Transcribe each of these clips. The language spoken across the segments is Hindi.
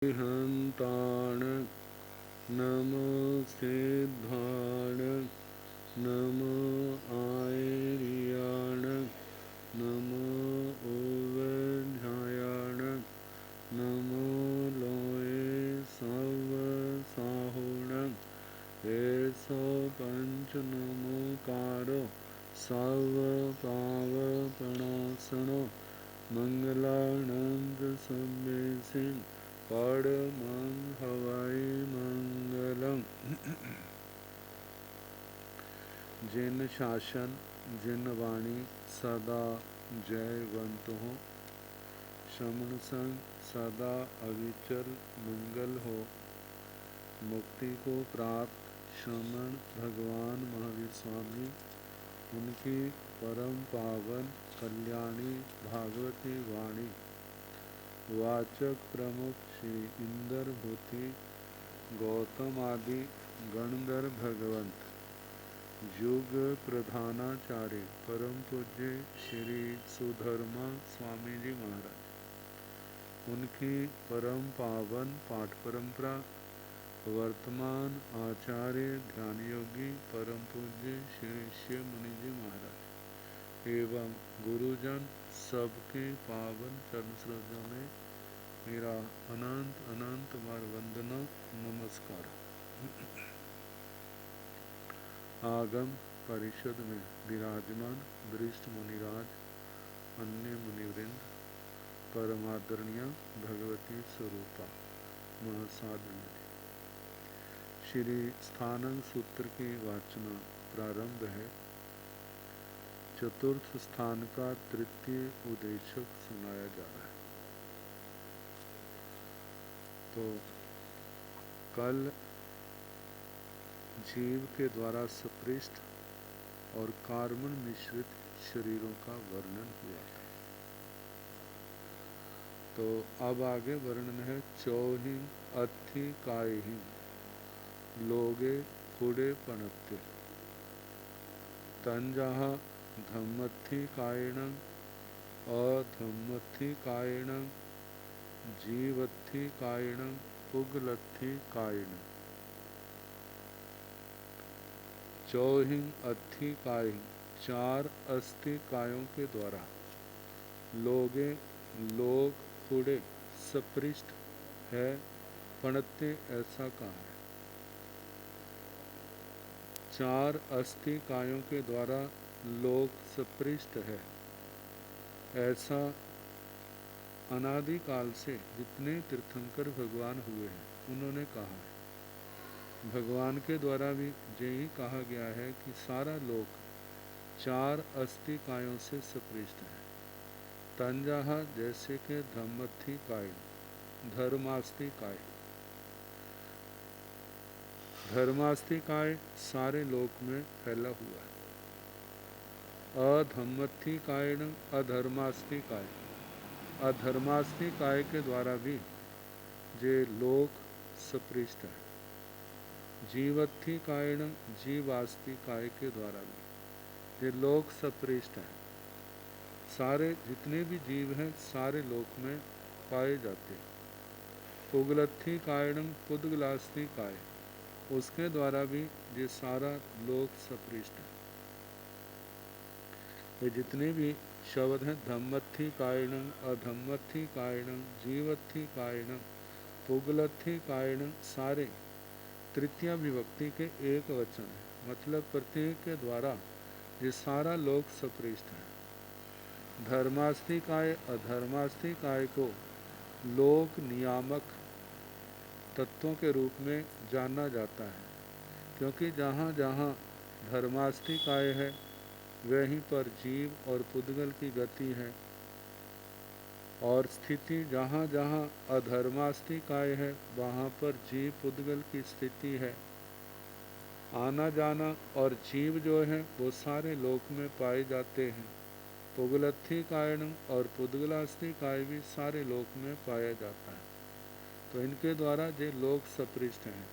हन्ताण नमो सिद्धाण नमो आयर्याण नमो उवध्यायाण नमो लोये सवसाहुण एसो पंच नमोकारो सर्वपावपणासनो मंगलानंद सम्मेसिन परमं हवै मंगलम्। जिन शासन जिन वाणी सदा जयवंत हो, शमन संग सदा अविचल मंगल हो। मुक्ति को प्राप्त शमन भगवान महावीर स्वामी, उनकी परम पावन कल्याणी भागवती वाणी वाचक प्रमुख श्री इंदर भूति गौतम आदि गणधर भगवंत युग प्रधानाचार्य परम पूज्य श्री सुधर्मा स्वामी जी महाराज, उनकी परम पावन पाठ परंपरा वर्तमान आचार्य ध्यान योगी परम पूज्य श्री शिव मुनि जी महाराज एवं गुरुजन सबके पावन चरण श्रद्धा में मेरा अनंत अनंत बार वंदना नमस्कार। आगम परिषद में विराजमान वरिष्ठ मुनिराज, अन्य मुनिवृंद, परमादरणीय भगवती स्वरूपा महासाधन, श्री स्थानंग सूत्र की वाचना प्रारंभ है। चतुर्थ स्थान का तृतीय उद्देशक सुनाया जा रहा है। तो कल जीव के द्वारा सपृष्ट और कार्बन मिश्रित शरीरों का वर्णन हुआ था। तो अब आगे वर्णन है चौहिं अथि कायहिं लोगे फुड़े पणत्ते तंजाह धम्मथि कायणं अधम्मथि कायणं जीवथि कायणं पुगलथि कायणं। चौहिं अथि कायहिं चार अस्थि कायों के द्वारा लोगे लोग फुड़े सपृष्ट है, पणत्ते ऐसा कहा है। चार अस्थि कायों के द्वारा लोक सपृष्ट है, ऐसा अनादिकाल से जितने तीर्थंकर भगवान हुए हैं उन्होंने कहा है। भगवान के द्वारा भी यही कहा गया है कि सारा लोक चार अस्थि कायों से सपृष्ट है। तंजाह जैसे के धम्मथि काय, धर्मास्थि काय, धर्मास्थि काय सारे लोक में फैला हुआ है। अधम्मथि कायण अधर्मास्थि काय, अधर्मास्थि काय के द्वारा भी जे लोक सपृष्ट है। जीवथि कायण जीवास्थि काय के द्वारा भी ये लोक सपृष्ट है। सारे जितने भी जीव हैं सारे लोक में पाए जाते हैं। पुगलथि कायणं पुद्गलास्थि काय, उसके द्वारा भी ये सारा लोक सपृष्ट है। ये जितने भी शब्द हैं धम्मथि कायणं अधम्मथि कायणं जीवथि कायणं पुगलथि कायणं सारे तृतीया विभक्ति के एक वचन है। मतलब प्रत्येक के द्वारा ये सारा लोक सपृष्ट है। धर्मास्थि काय अधर्मास्थि काय को लोक नियामक तत्वों के रूप में जाना जाता है, क्योंकि जहाँ जहाँ धर्मास्थि काय है वहीं पर जीव और पुद्गल की गति है, और स्थिति जहाँ जहाँ अधर्मास्थि काय है वहाँ पर जीव पुद्गल की स्थिति है। आना जाना और जीव जो है वो सारे लोक में पाए जाते हैं। पुगलथि कायण और पुद्गलास्थि काय भी सारे लोक में पाया जाता है। तो इनके द्वारा ये लोक सपृष्ट हैं।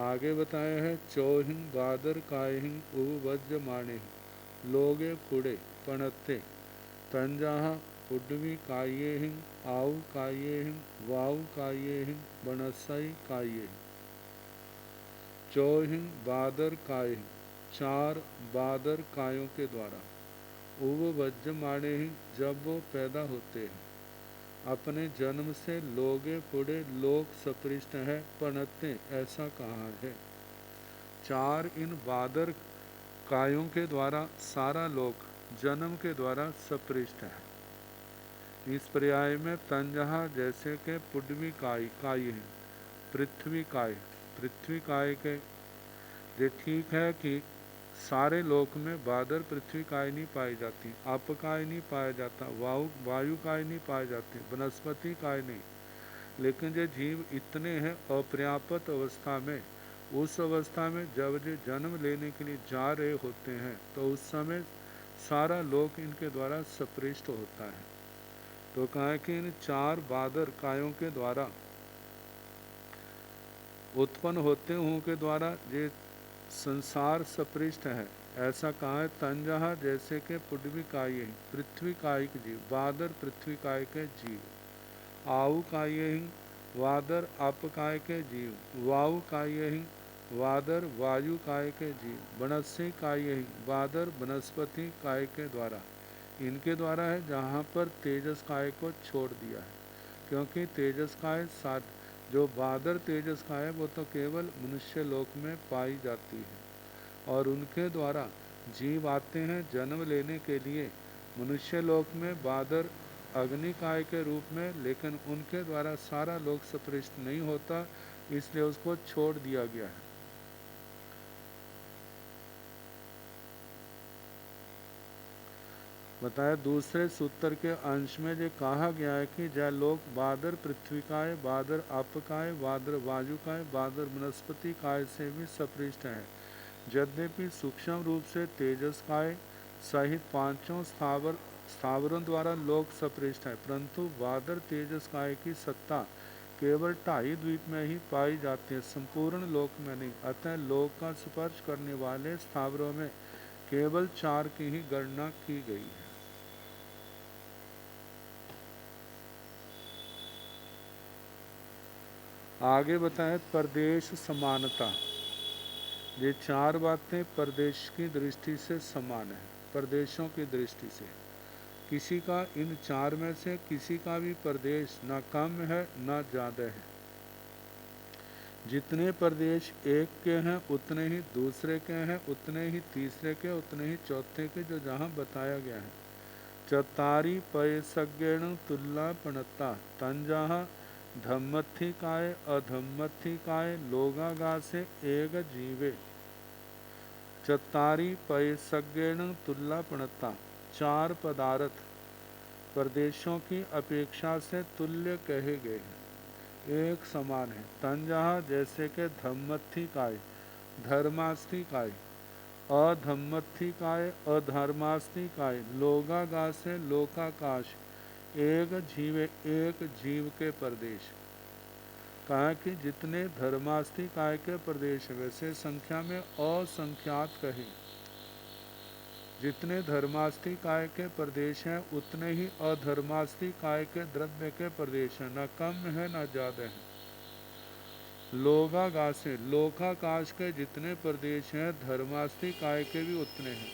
आगे बताया है चौहिं बादर कायहिं उवज्जमाणे लोगे फुड़े पणत्ते तंजाह पुड्वी काये आऊ काये वाऊ काये बनसाई काये चौहिं बादर काय चार बादर कायों के द्वारा उव वज्र माणे जब वो पैदा होते हैं। अपने जन्म से लोगे पुड़े लोक सपृष्ट है पनते ऐसा कहा है। चार इन बादर कायों के द्वारा सारा लोक जन्म के द्वारा सपृष्ट है। इस पर्याय में तंजहा जैसे के पुड्वी काय है, पृथ्वी काय के ये ठीक है कि सारे लोक में बादर पृथ्वी काय नहीं पाई जाती, आप काय नहीं पाया जाता, वायु काय नहीं पाए जाते, वनस्पति काय नहीं। लेकिन जो जीव इतने हैं अपर्याप्त अवस्था में, उस अवस्था में जब जो जन्म लेने के लिए जा रहे होते हैं तो उस समय सारा लोक इनके द्वारा सपृष्ट होता है। तो कहा कि इन चार बादर कायों के द्वारा उत्पन्न होते हूँ के द्वारा ये संसार सपृष्ट है ऐसा कहा है। तंजहा जैसे के पुड्वी काय पृथ्वी काय के जीव, बादर पृथ्वी काय के जीव, आऊ काय वादर अप काय के जीव, वायु काय वादर वायु काय के जीव, बनस्सी काय वादर वनस्पति काय के द्वारा इनके द्वारा है। जहाँ पर तेजस काय को छोड़ दिया है, क्योंकि तेजस काय जो बादर तेजस काय है वो तो केवल मनुष्य लोक में पाई जाती है और उनके द्वारा जीव आते हैं जन्म लेने के लिए मनुष्य लोक में बादर अग्नि काय के रूप में, लेकिन उनके द्वारा सारा लोक सपृष्ट नहीं होता, इसलिए उसको छोड़ दिया गया है। बताया दूसरे सूत्र के अंश में जो कहा गया है कि जय लोक बादर पृथ्वी काय, बादर अप काय, बादर वायु काय, बादर वनस्पति काय से भी सपृष्ट है। यद्यपि सूक्ष्म रूप से तेजस काय सहित पांचों स्थावरों द्वारा लोक सपृष्ट है, परंतु बादर तेजस काय की सत्ता केवल 2.5 द्वीप में ही पाई जाती है, संपूर्ण लोक में नहीं। अतः लोक का स्पर्श करने वाले स्थावरों में केवल 4 की ही गणना की गई है। आगे बताएं प्रदेश समानता। ये 4 बातें प्रदेश की दृष्टि से समान है। प्रदेशों की दृष्टि से किसी का इन 4 में से किसी का भी प्रदेश ना कम है ना ज़्यादा है। जितने प्रदेश एक के हैं उतने ही दूसरे के हैं, उतने ही तीसरे के, उतने ही चौथे के, जो जहाँ बताया गया है। चतारी पैसज्ञण तुल्ला पणता तंजहा धम्मथि काय अधम्मथि काय लोगागा से एक जीवे। चतारी पैसज्ञण तुल्ला पणता 4 पदार्थ प्रदेशों की अपेक्षा से तुल्य कहे गए हैं, एक समान है। तंजहा जैसे के धम्मथि काय धर्मास्थि काय, अधम्मथि काय अधर्मास्थि काय, लोगागा से लोकाकाश एक जीव के प्रदेश। कहा कि जितने धर्मास्थि काय के प्रदेश वैसे संख्या में असंख्यात कहे। जितने धर्मास्थि काय के प्रदेश हैं उतने ही अधर्मास्थि काय के द्रव्य के प्रदेश हैं, न कम है न ज़्यादा है। लोगागा से लोकाकाश के जितने प्रदेश हैं धर्मास्थि काय के भी उतने हैं,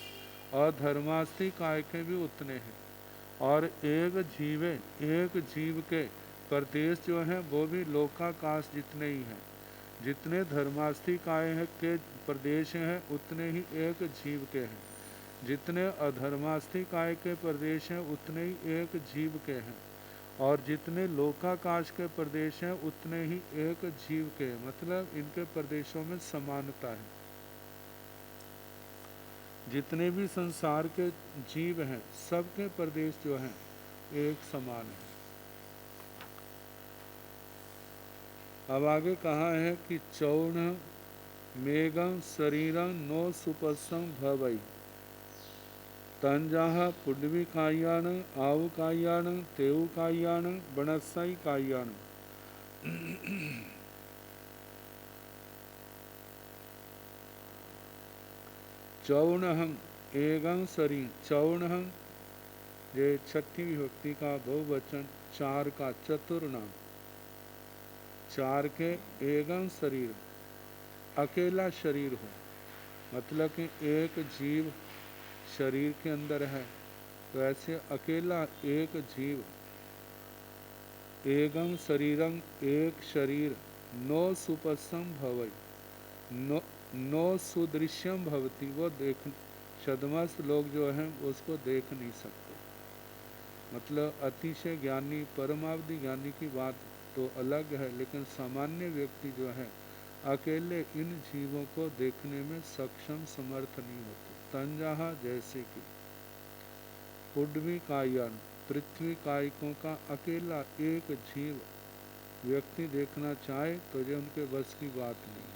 अधर्मास्थि काय के भी उतने हैं। और एक जीव के प्रदेश जो हैं वो भी लोकाकाश जितने ही हैं। जितने धर्मास्थि काय के प्रदेश हैं उतने ही एक जीव के हैं, जितने अधर्मास्थि काय के प्रदेश हैं उतने ही एक जीव के हैं, और जितने लोकाकाश के प्रदेश हैं उतने ही एक जीव के हैं। मतलब इनके प्रदेशों में समानता है। जितने भी संसार के जीव हैं सबके प्रदेश जो हैं एक समान है। अब आगे कहा है कि चौण मेघं शरीरं नो सुपस्सं भवई तंजहा पुड्वी कायान आव कायान तेउ कायान बनस्साई कायान। चौणहं एगं शरीर, चौणहं ये छठी विभक्ति का बहुवचन चार का चतुर्नाम, चार के एगम शरीर, अकेला शरीर हो, मतलब कि एक जीव शरीर के अंदर है, तो ऐसे अकेला एक जीव, एगम शरीरं एक शरीर, नो सुपस्सम भवै, नो सुदृश्यम भवती, वो देख छद्मस्त लोग जो हैं उसको देख नहीं सकते। मतलब अतिशय ज्ञानी परमावधि ज्ञानी की बात तो अलग है, लेकिन सामान्य व्यक्ति जो है अकेले इन जीवों को देखने में सक्षम समर्थ नहीं होते। तंजाहा जैसे कि पुड्वी कायन, पृथ्वी कायिकों का अकेला एक जीव व्यक्ति देखना चाहे तो ये उनके बस की बात नहीं है।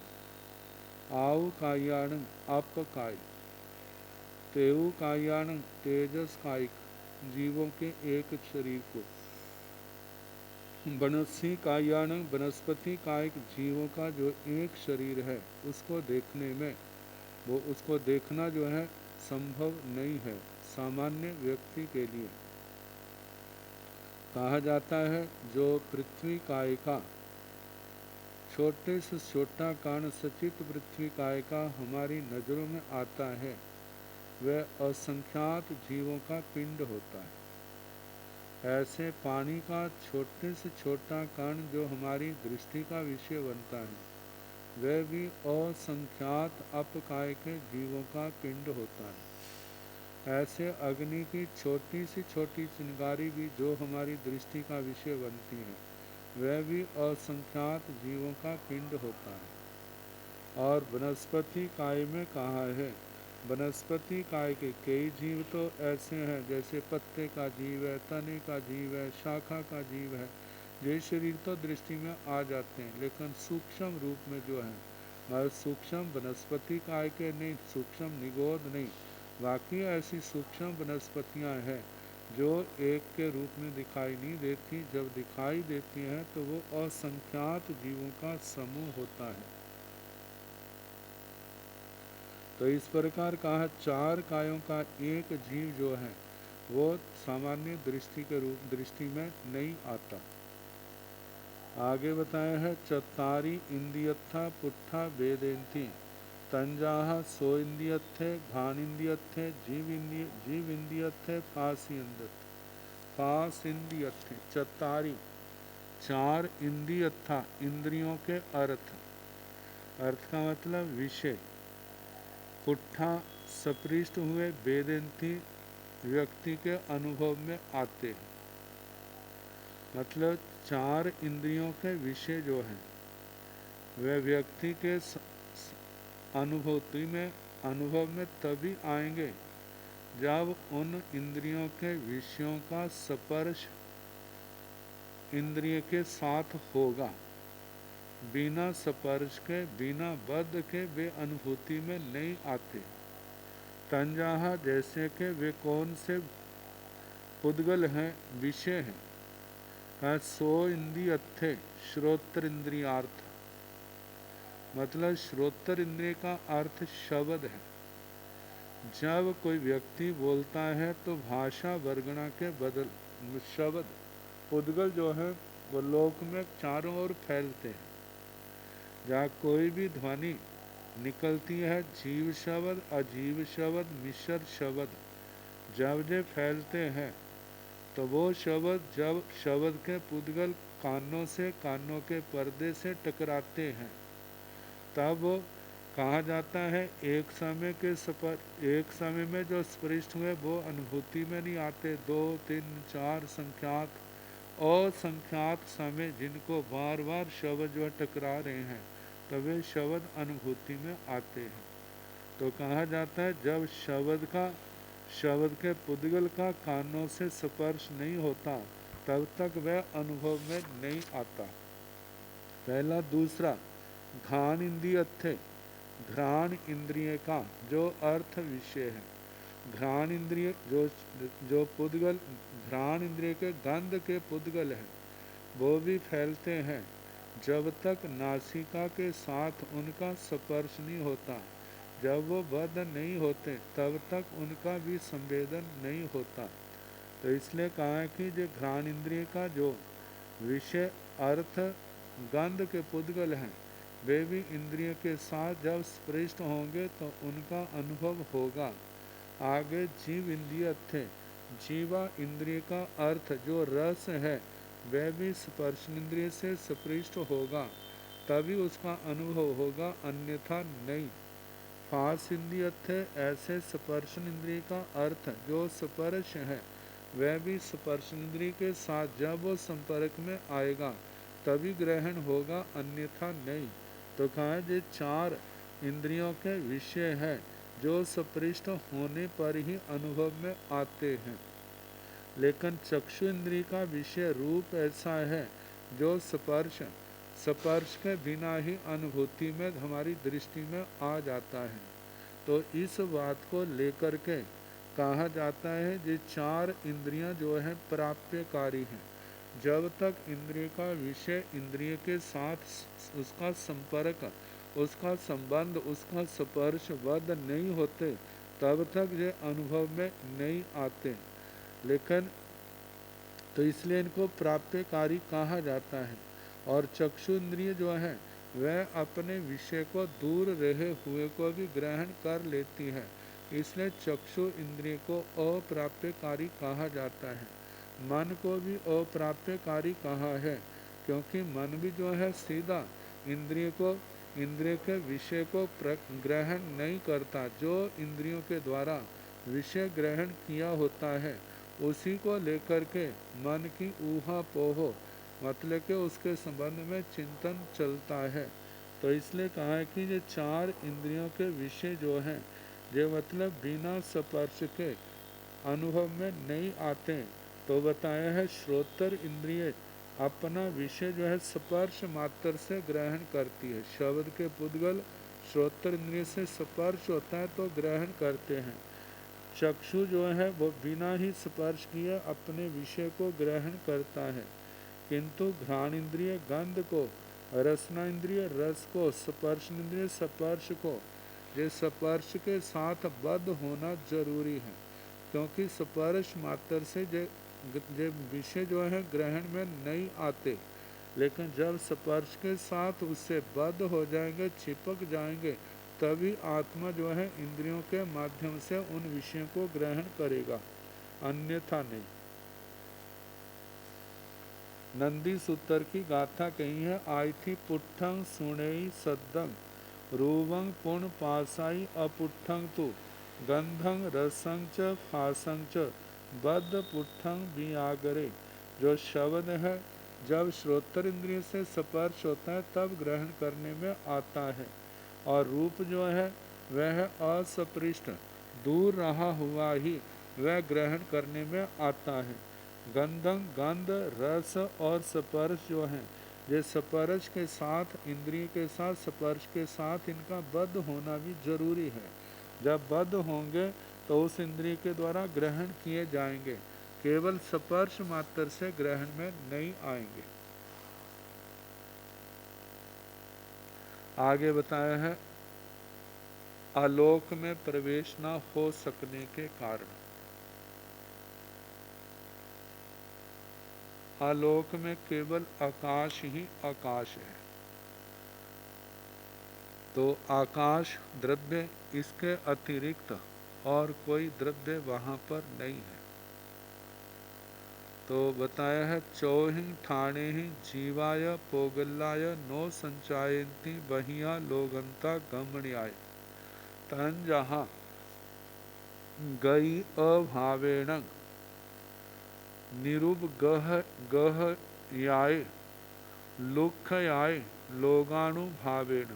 आउ कायाण अप काय, तेऊ कायाण तेजस कायिक जीवों के एक शरीर को, वनस्पति कायाण वनस्पति कायिक जीवों का जो एक शरीर है उसको देखने में, वो उसको देखना जो है संभव नहीं है सामान्य व्यक्ति के लिए। कहा जाता है जो पृथ्वी कायिका, छोटे से छोटा कण सचित पृथ्वी कायिका हमारी नजरों में आता है, वह असंख्यात जीवों का पिंड होता है। ऐसे पानी का छोटे से छोटा कण जो हमारी दृष्टि का विषय बनता है, वह भी असंख्यात अपकाय के जीवों का पिंड होता है। ऐसे अग्नि की छोटी से छोटी चिंगारी भी जो हमारी दृष्टि का विषय बनती है, वह भी असंख्यात जीवों का पिंड होता है। और वनस्पति काय में कहा है, वनस्पति काय के कई जीव तो ऐसे हैं जैसे पत्ते का जीव है, तने का जीव है, शाखा का जीव है। ये शरीर तो दृष्टि में आ जाते हैं, लेकिन सूक्ष्म रूप में जो है, मगर सूक्ष्म वनस्पति काय के नहीं, सूक्ष्म निगोद नहीं, बाकी ऐसी सूक्ष्म वनस्पतियां हैं जो एक के रूप में दिखाई नहीं देती, जब दिखाई देती हैं तो वो असंख्यात जीवों का समूह होता है। तो इस प्रकार कहा चार कायों का एक जीव जो है वो सामान्य दृष्टि के रूप दृष्टि में नहीं आता। आगे बताया है चत्तारी इंद्रियत्था पुट्ठा वेदेंती तंजाहा सो इंद्रियत्थे घान इंद्रियत्थे जीव इंद्रियत्थे पास इंद्रियत्थे। चत्तारी चार इंद्रियत्था इंद्रियों के अर्थ, अर्थ का मतलब विषय, पुट्ठा सपृष्ट हुए, वेदेंती व्यक्ति के अनुभव में आते हैं। मतलब चार इंद्रियों के विषय जो हैं वे व्यक्ति के अनुभव में तभी आएंगे जब उन इंद्रियों के विषयों का स्पर्श इंद्रिय के साथ होगा। बिना स्पर्श के बिना बद्ध के वे अनुभूति में नहीं आते। तंजाहा जैसे कि वे कौन से पुद्गल हैं, विषय हैं। का सो इंद्रियत्थे श्रोत्र इंद्रियार्थ, मतलब श्रोत्र इंद्रिय का अर्थ शब्द है। जब कोई व्यक्ति बोलता है तो भाषा वर्गणा के बदल शब्द पुद्गल जो है वो लोक में चारों ओर फैलते हैं। जहाँ कोई भी ध्वनि निकलती है, जीव शब्द अजीव शब्द मिश्र शब्द जब जे फैलते हैं तो वो शब्द जब शब्द के पुद्गल कानों के पर्दे से टकराते हैं तब कहा जाता है एक समय में जो स्पृष्ट हुए वो अनुभूति में नहीं आते। 2, 3, 4 संख्यात असंख्यात समय जिनको बार बार शब्द जो टकरा रहे हैं तब वे शब्द अनुभूति में आते हैं। तो कहा जाता है जब शब्द के पुद्गल का कानों से स्पर्श नहीं होता तब तक वह अनुभव में नहीं आता। पहला। दूसरा, घ्राण इंद्रियत्थे, घ्राण इंद्रिय का जो अर्थ विषय है। घ्राण इंद्रिय जो पुद्गल घ्राण इंद्रिय के गंध के पुद्गल है वो भी फैलते हैं जब तक नासिका के साथ उनका स्पर्श नहीं होता। जब वो बद्ध नहीं होते तब तक उनका भी संवेदन नहीं होता। तो इसलिए कहा है कि जो घ्राण इंद्रिय का जो विषय अर्थ गंध के पुद्गल हैं, वे भी इंद्रियों के साथ जब स्पृष्ट होंगे तो उनका अनुभव होगा। आगे जीव इंद्रिय थे, जीवा इंद्रिय का अर्थ जो रस है वह भी स्पर्श इंद्रिय से स्पृष्ट होगा, तभी उसका अनुभव होगा, अन्यथा नहीं। फास इंद्रिय थे, ऐसे स्पर्श इंद्रिय का अर्थ जो स्पर्श है वह भी स्पर्श इंद्रिय के साथ जब वो संपर्क में आएगा तभी ग्रहण होगा, अन्यथा नहीं। तो कहा ये चार इंद्रियों के विषय है जो स्पृष्ट होने पर ही अनुभव में आते हैं। लेकिन चक्षु इंद्रिय का विषय रूप ऐसा है जो स्पर्श के बिना ही अनुभूति में हमारी दृष्टि में आ जाता है। तो इस बात को लेकर के कहा जाता है ये चार इंद्रियां जो है प्राप्यकारी हैं। जब तक इंद्रिय का विषय इंद्रिय के साथ उसका संपर्क, उसका संबंध, उसका स्पर्श बद्ध नहीं होते तब तक ये अनुभव में नहीं आते। लेकिन तो इसलिए इनको प्राप्यकारी कहा जाता है। और चक्षु इंद्रिय जो है वह अपने विषय को दूर रहे हुए को भी ग्रहण कर लेती है, इसलिए चक्षु इंद्रिय को अप्राप्यकारी कहा जाता है। मन को भी अप्राप्यकारी कहा है, क्योंकि मन भी जो है सीधा इंद्रिय के विषय को ग्रहण नहीं करता। जो इंद्रियों के द्वारा विषय ग्रहण किया होता है उसी को लेकर के मन की ऊहा पोहो, मतलब कि उसके संबंध में चिंतन चलता है। तो इसलिए कहा है कि ये चार इंद्रियों के विषय जो हैं ये मतलब बिना स्पर्श के अनुभव में नहीं आते। तो बताया है श्रोत्र इंद्रिय अपना विषय जो है स्पर्श मात्र से ग्रहण करती है। शब्द के पुद्गल श्रोत्र इंद्रिय से स्पर्श होता है तो ग्रहण करते हैं। चक्षु जो है वो बिना ही स्पर्श किए अपने विषय को ग्रहण करता है, किंतु घ्राण इंद्रिय गंध को, रसना इंद्रिय रस को, स्पर्श इंद्रिय स्पर्श को, ये स्पर्श के साथ बद्ध होना जरूरी है, क्योंकि स्पर्श मात्र से जे विषय जो है ग्रहण में नहीं आते। लेकिन जब स्पर्श के साथ उससे बद्ध हो जाएंगे, चिपक जाएंगे, तभी आत्मा जो है इंद्रियों के माध्यम से उन विषयों को ग्रहण करेगा, अन्यथा नहीं। नंदी सूत्र की गाथा कही है, आई थी पुट्ठंग सुनेई सद्दंग रूवंग पुण्य पासाई अपुट्ठंग तु गंधंग रसंग च फासंग च बद्ध पुट्ठंग बियागरे। जो शब्द है जब श्रोत्र इंद्रिय से स्पर्श होता है तब ग्रहण करने में आता है, और रूप जो है वह अस्पृष्ट दूर रहा हुआ ही वह ग्रहण करने में आता है। गंधं गंध रस और स्पर्श जो है ये स्पर्श के साथ इंद्रिय के साथ स्पर्श के साथ इनका बद्ध होना भी जरूरी है। जब बद्ध होंगे तो उस इंद्रिय के द्वारा ग्रहण किए जाएंगे, केवल स्पर्श मात्र से ग्रहण में नहीं आएंगे। आगे बताया है आलोक में प्रवेश न हो सकने के कारण। आलोक में केवल आकाश ही आकाश है, तो आकाश द्रव्य, इसके अतिरिक्त और कोई द्रव्य वहाँ पर नहीं है। तो बताया है चौहिंग ठाणे ही जीवाय पोगल्लाय नो संचायंती बहिया लोगंता गमण्याय तन जहाँ गई अभावेण निरूप गह याय लुख याय लोगानुभावेण।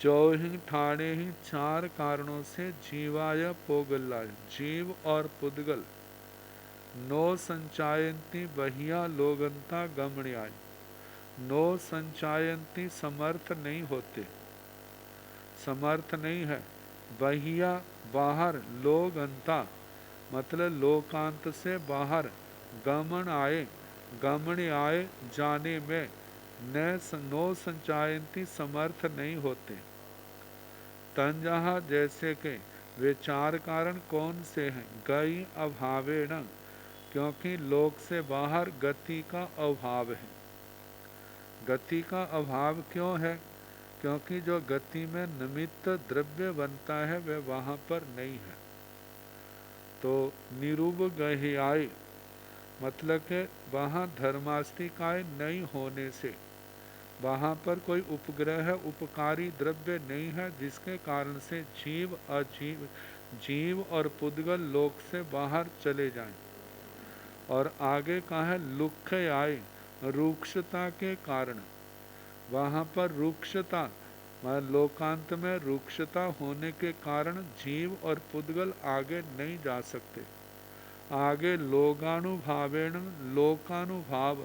चौहिंग ठाणे ही चार कारणों से जीवाय पोगल्लाय जीव और पुद्गल, नो संचायंती बहिया लोगंता गमण्याय, नो संचायंती समर्थ नहीं होते, समर्थ नहीं है, बहिया बाहर, लोगंता मतलब लोकांत से बाहर, गमन आए गमन आए जाने में, नो संचायंती समर्थ नहीं होते। तंजहा जैसे के वे चार कारण कौन से हैं? गई अभावेण, क्योंकि लोक से बाहर गति का अभाव है। गति का अभाव क्यों है? क्योंकि जो गति में निमित्त द्रव्य बनता है वह वहाँ पर नहीं है। तो निरूप गहियाई मतलब कि वहाँ धर्मास्तिकाय नहीं होने से वहाँ पर कोई उपग्रह उपकारी द्रव्य नहीं है, जिसके कारण से जीव अजीव जीव और पुद्गल लोक से बाहर चले जाएं। और आगे कहा है लुख आए, रुक्षता के कारण वहाँ पर रुक्षता लोकांत में रुक्षता होने के कारण जीव और पुद्गल आगे नहीं जा सकते। आगे लोकानुभावेण, लोकानुभाव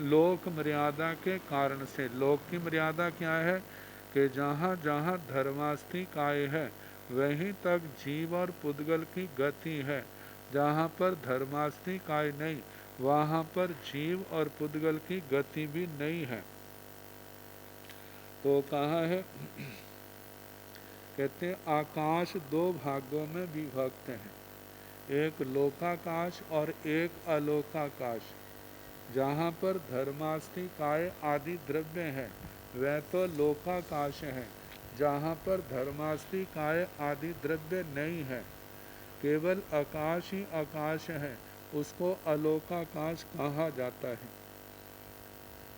लोक मर्यादा के कारण से। लोक की मर्यादा क्या है कि जहाँ जहाँ धर्मास्तिकाय है वहीं तक जीव और पुद्गल की गति है। जहाँ पर धर्मास्तिकाय नहीं वहाँ पर जीव और पुद्गल की गति भी नहीं है। तो कहा है कहते हैं आकाश दो भागों में विभक्त है, एक लोकाकाश और एक अलोकाकाश। जहाँ पर धर्मास्तिकाय आदि द्रव्य है वह तो लोकाकाश है। जहाँ पर धर्मास्तिकाय आदि द्रव्य नहीं है, केवल आकाश ही आकाश है, उसको अलोकाकाश कहा जाता है।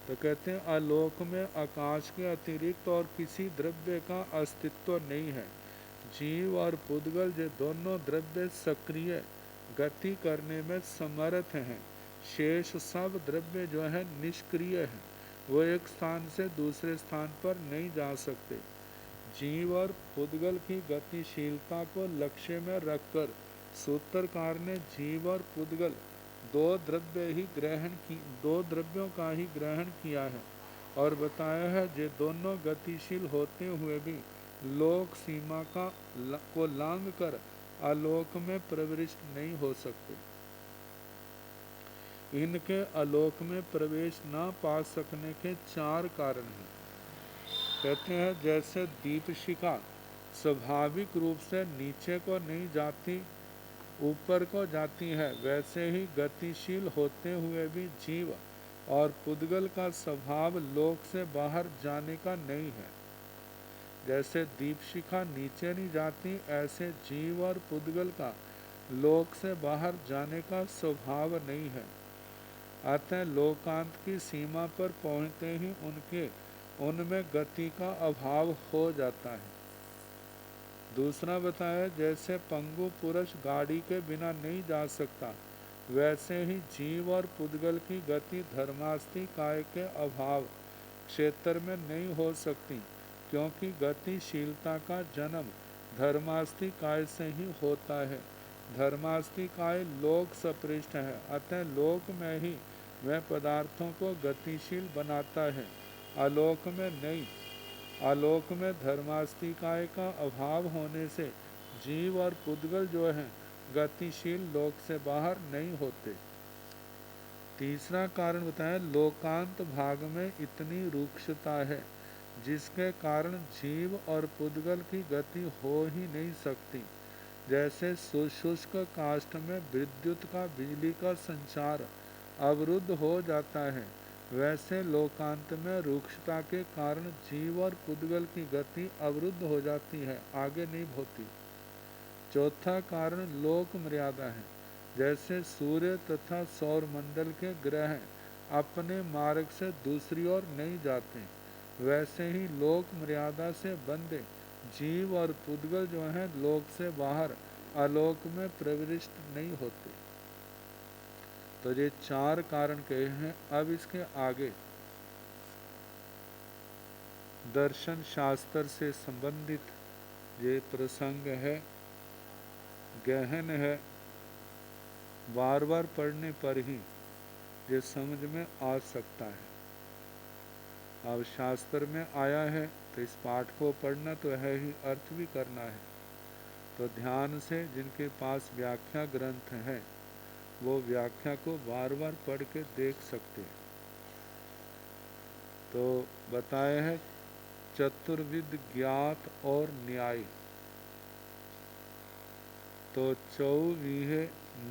तो कहते हैं आलोक में आकाश के अतिरिक्त और किसी द्रव्य का अस्तित्व नहीं है। जीव और पुद्गल जो दोनों द्रव्य सक्रिय गति करने में समर्थ हैं। शेष सब द्रव्य जो है निष्क्रिय है, वो एक स्थान से दूसरे स्थान पर नहीं जा सकते। जीव और पुद्गल की गतिशीलता को लक्ष्य में रखकर सूत्रकार ने जीव और पुद्गल दो द्रव्यों का ही ग्रहण किया है और बताया है जे दोनों गतिशील होते हुए भी लोक सीमा को लांघ कर आलोक में प्रविष्ट नहीं हो सकते। इनके आलोक में प्रवेश न पा सकने के चार कारण हैं। कहते हैं जैसे दीपशिखा स्वाभाविक रूप से नीचे को नहीं जाती, ऊपर को जाती है, वैसे ही गतिशील होते हुए भी जीव और पुद्गल का स्वभाव लोक से बाहर जाने का नहीं है। जैसे दीपशिखा नीचे नहीं जाती, ऐसे जीव और पुद्गल का लोक से बाहर जाने का स्वभाव नहीं है। अतः लोकांत की सीमा पर पहुँचते ही उनमें गति का अभाव हो जाता है। दूसरा बताया जैसे पंगु पुरुष गाड़ी के बिना नहीं जा सकता, वैसे ही जीव और पुद्गल की गति धर्मास्तिकाय के अभाव क्षेत्र में नहीं हो सकती, क्योंकि गतिशीलता का जन्म धर्मास्तिकाय से ही होता है। धर्मास्तिकाय लोक सपृष्ठ है, अतः लोक में ही वह पदार्थों को गतिशील बनाता है, आलोक में नहीं। आलोक में धर्मास्तिकाय का अभाव होने से जीव और पुद्गल जो हैं गतिशील लोक से बाहर नहीं होते। तीसरा कारण बताया लोकांत भाग में इतनी रुक्षता है जिसके कारण जीव और पुद्गल की गति हो ही नहीं सकती। जैसे शुष्क काष्ठ में विद्युत का बिजली का संचार अवरुद्ध हो जाता है, वैसे लोकांत में रुक्षता के कारण जीव और पुद्गल की गति अवरुद्ध हो जाती है, आगे नहीं होती। चौथा कारण लोक मर्यादा है। जैसे सूर्य तथा सौर मंडल के ग्रह अपने मार्ग से दूसरी ओर नहीं जाते, वैसे ही लोक मर्यादा से बंधे जीव और पुद्गल जो हैं लोक से बाहर आलोक में प्रविष्ट नहीं होते। तो ये चार कारण कहे हैं। अब इसके आगे दर्शन शास्त्र से संबंधित ये प्रसंग है, गहन है, बार बार पढ़ने पर ही ये समझ में आ सकता है। अब शास्त्र में आया है तो इस पाठ को पढ़ना तो है ही, अर्थ भी करना है। तो ध्यान से जिनके पास व्याख्या ग्रंथ है वो व्याख्या को बार बार पढ़ के देख सकते हैं। तो बताया है चतुर्विध ज्ञात और न्याय। तो चौवीहे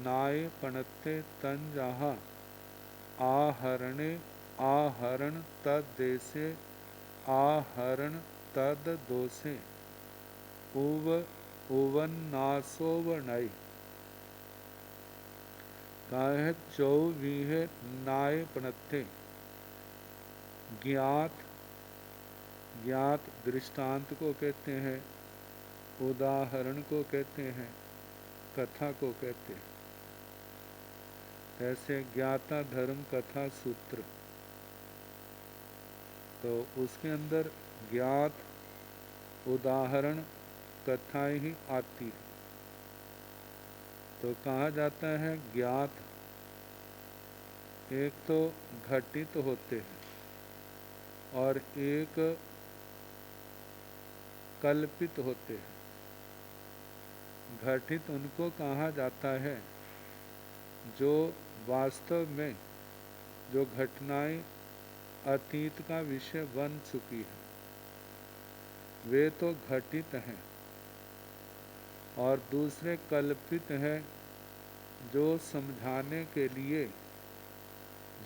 नाय पणते तन जहा आहरणे आहरण तद देसे आहरण तद दोषे उव उवन्नासोवनय। कहा है चौवीहे नाय पणते, ज्ञात ज्ञात दृष्टांत को कहते हैं, उदाहरण को कहते हैं, कथा को कहते हैं। ऐसे ज्ञाता धर्म कथा सूत्र, तो उसके अंदर ज्ञात उदाहरण कथाएं ही आती है। तो कहा जाता है ज्ञात एक तो घटित होते हैं और एक कल्पित होते हैं। घटित उनको कहा जाता है जो वास्तव में जो घटनाएं अतीत का विषय बन चुकी है, वे तो घटित हैं। और दूसरे कल्पित हैं जो समझाने के लिए,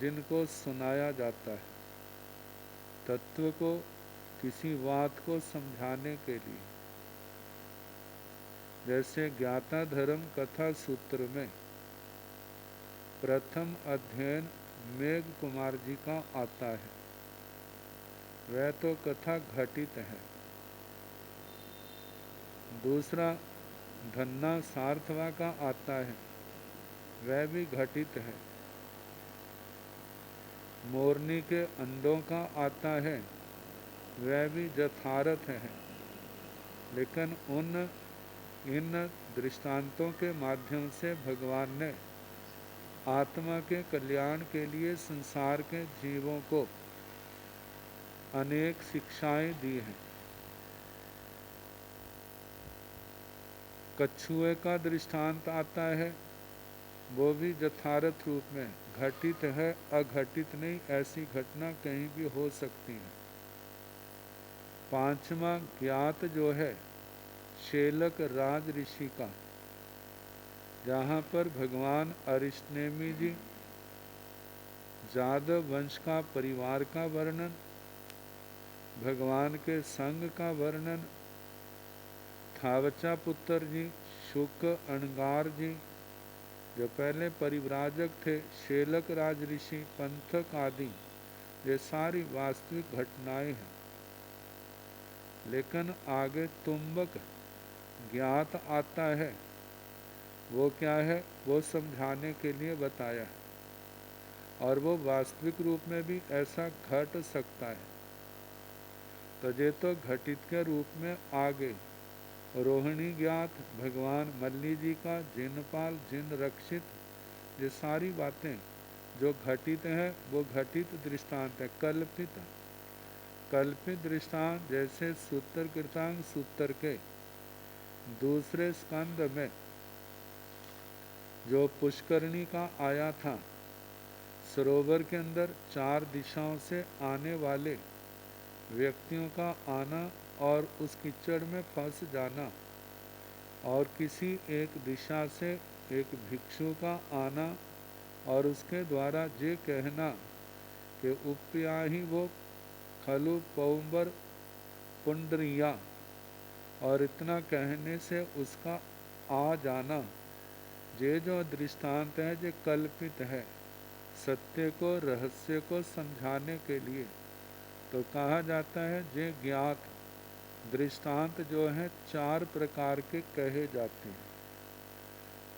जिनको सुनाया जाता है, तत्व को, किसी बात को समझाने के लिए। जैसे ज्ञाता धर्म कथा सूत्र में प्रथम अध्ययन मेघ कुमार जी का आता है, वह तो कथा घटित है। दूसरा धन्ना सार्थवा का आता है, वह भी घटित है। मोरनी के अंडों का आता है, वह भी यथार्थ है। लेकिन इन दृष्टांतों के माध्यम से भगवान ने आत्मा के कल्याण के लिए संसार के जीवों को अनेक शिक्षाएं दी हैं। कछुए का दृष्टांत आता है, वो भी यथार्थ रूप में घटित है, अघटित नहीं। ऐसी घटना कहीं भी हो सकती है। पांचवा ज्ञात जो है शेलक राज ऋषि का, जहाँ पर भगवान अरिष्टनेमि जी जादव वंश का परिवार का वर्णन, भगवान के संग का वर्णन, थावचा पुत्र जी, शुक अणगार जी जो पहले परिव्राजक थे, शेलक राज ऋषि, पंथक आदि, ये सारी वास्तविक घटनाएं हैं। लेकिन आगे तुम्बक ज्ञात आता है, वो क्या है, वो समझाने के लिए बताया है। और वो वास्तविक रूप में भी ऐसा घट सकता है। तो ये तो घटित के रूप में आ गए। रोहिणी ज्ञात भगवान मल्ली जी का, जिनपाल, जिन रक्षित, ये सारी बातें जो घटित हैं वो घटित दृष्टांत है, कल्पित। कल्पित दृष्टांत जैसे सूत्र कृतांग सूत्र के दूसरे स्कंद में जो पुष्करणी का आया था, सरोवर के अंदर चार दिशाओं से आने वाले व्यक्तियों का आना और उस कीचड़ में फंस जाना, और किसी एक दिशा से एक भिक्षु का आना और उसके द्वारा ये कहना कि उपयाही वो खलु पौंबर पुंडरिया, और इतना कहने से उसका आ जाना, ये जो दृष्टांत है ये कल्पित है, सत्य को, रहस्य को समझाने के लिए। तो कहा जाता है ये ज्ञात दृष्टांत जो है चार प्रकार के कहे जाते हैं।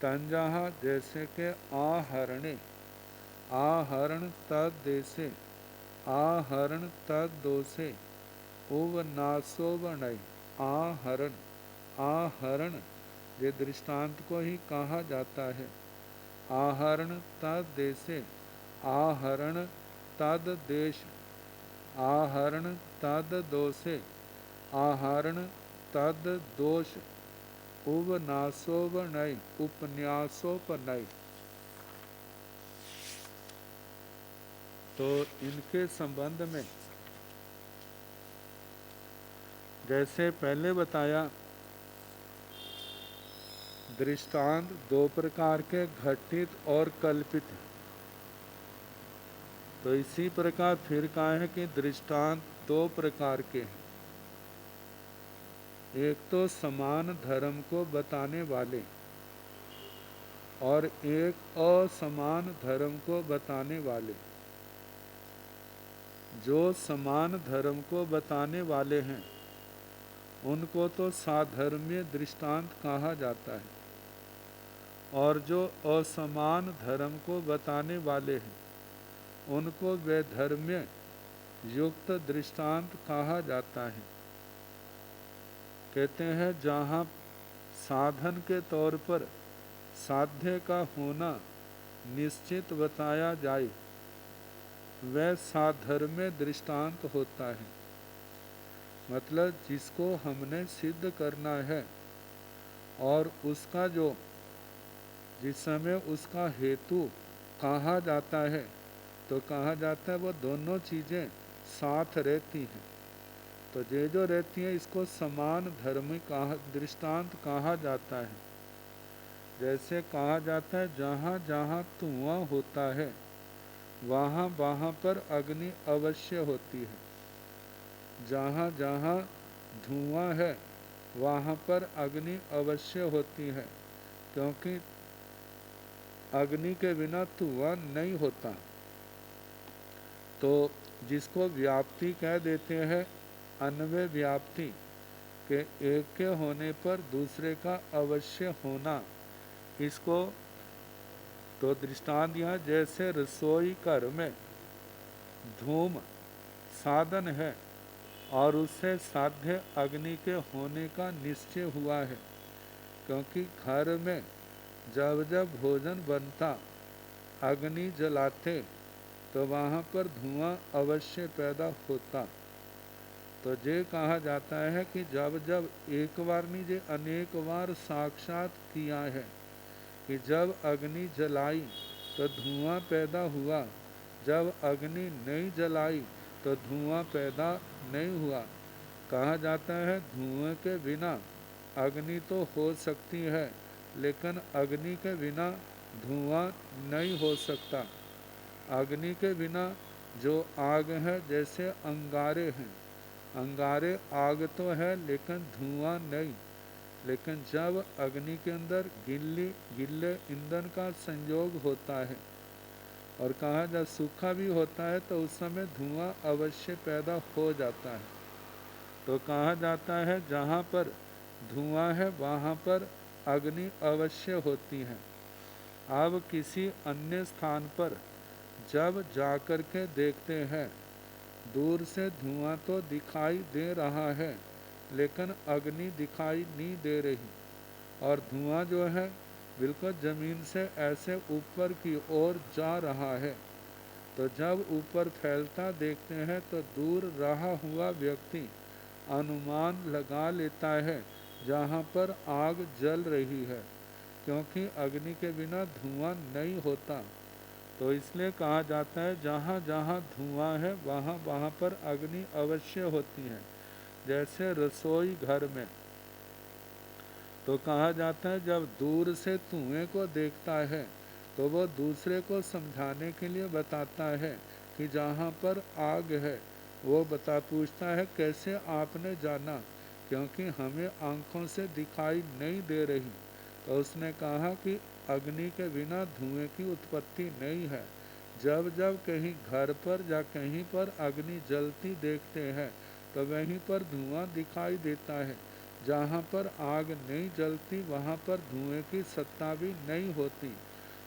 तंजाहा जैसे के आहरणे, आहरण तद देसे, आहरण तद दोषे, उवनासोवनय। आहरण, आहरण ये दृष्टांत को ही कहा जाता है। आहरण तद देशे, आहरण तद देश, आहरण तद दोषे, आहरण तद दोष, उवनासोवनय, उपन्यासोपनय। तो इनके संबंध में जैसे पहले बताया, दृष्टांत दो प्रकार के घटित और कल्पित हैं। तो इसी प्रकार फिर कहा है कि दृष्टांत दो प्रकार के हैं। एक तो समान धर्म को बताने वाले और एक असमान धर्म को बताने वाले। जो समान धर्म को बताने वाले हैं उनको तो साधर्म्य दृष्टांत कहा जाता है, और जो असमान धर्म को बताने वाले हैं उनको वैधर्म्य युक्त दृष्टांत कहा जाता है। कहते हैं जहाँ साधन के तौर पर साध्य का होना निश्चित बताया जाए वह साधर्म्य दृष्टांत होता है। मतलब जिसको हमने सिद्ध करना है और उसका जो जिस समय उसका हेतु कहा जाता है तो कहा जाता है वो दोनों चीज़ें साथ रहती हैं। तो ये जो रहती हैं इसको समान धर्म दृष्टांत कहा जाता है। जैसे कहा जाता है जहाँ जहाँ धुआं होता है वहाँ वहाँ पर अग्नि अवश्य होती है। जहाँ जहाँ धुआं है वहाँ पर अग्नि अवश्य होती है, क्योंकि अग्नि के बिना धुआं नहीं होता। तो जिसको व्याप्ति कह देते हैं, अन्वय व्याप्ति के एक के होने पर दूसरे का अवश्य होना, इसको तो दृष्टांत यहाँ जैसे रसोई घर में धूम साधन है और उससे साध्य अग्नि के होने का निश्चय हुआ है, क्योंकि घर में जब जब भोजन बनता अग्नि जलाते तो वहाँ पर धुआं अवश्य पैदा होता। तो ये कहा जाता है कि जब जब एक बार नहीं जे अनेक बार साक्षात किया है कि जब अग्नि जलाई तो धुआं पैदा हुआ, जब अग्नि नहीं जलाई तो धुआं पैदा नहीं हुआ। कहा जाता है धुएं के बिना अग्नि तो हो सकती है, लेकिन अग्नि के बिना धुआं नहीं हो सकता। अग्नि के बिना जो आग है, जैसे अंगारे हैं, अंगारे आग तो है लेकिन धुआं नहीं। लेकिन जब अग्नि के अंदर गिल्ले ईंधन का संयोग होता है और कहा जब सूखा भी होता है तो उस समय धुआं अवश्य पैदा हो जाता है। तो कहा जाता है जहाँ पर धुआं है वहाँ पर अग्नि अवश्य होती है। अब किसी अन्य स्थान पर जब जाकर के देखते हैं दूर से धुआं तो दिखाई दे रहा है लेकिन अग्नि दिखाई नहीं दे रही, और धुआं जो है बिल्कुल ज़मीन से ऐसे ऊपर की ओर जा रहा है। तो जब ऊपर फैलता देखते हैं तो दूर रहा हुआ व्यक्ति अनुमान लगा लेता है जहाँ पर आग जल रही है, क्योंकि अग्नि के बिना धुआं नहीं होता। तो इसलिए कहा जाता है जहाँ जहाँ धुआं है वहाँ वहाँ पर अग्नि अवश्य होती है। जैसे रसोई घर में तो कहा जाता है जब दूर से धुएं को देखता है तो वो दूसरे को समझाने के लिए बताता है कि जहाँ पर आग है वो पूछता है कैसे आपने जाना, क्योंकि हमें आँखों से दिखाई नहीं दे रही। तो उसने कहा कि अग्नि के बिना धुएं की उत्पत्ति नहीं है। जब जब कहीं घर पर या कहीं पर अग्नि जलती देखते हैं तो वहीं पर धुआं दिखाई देता है। जहाँ पर आग नहीं जलती वहाँ पर धुएं की सत्ता भी नहीं होती।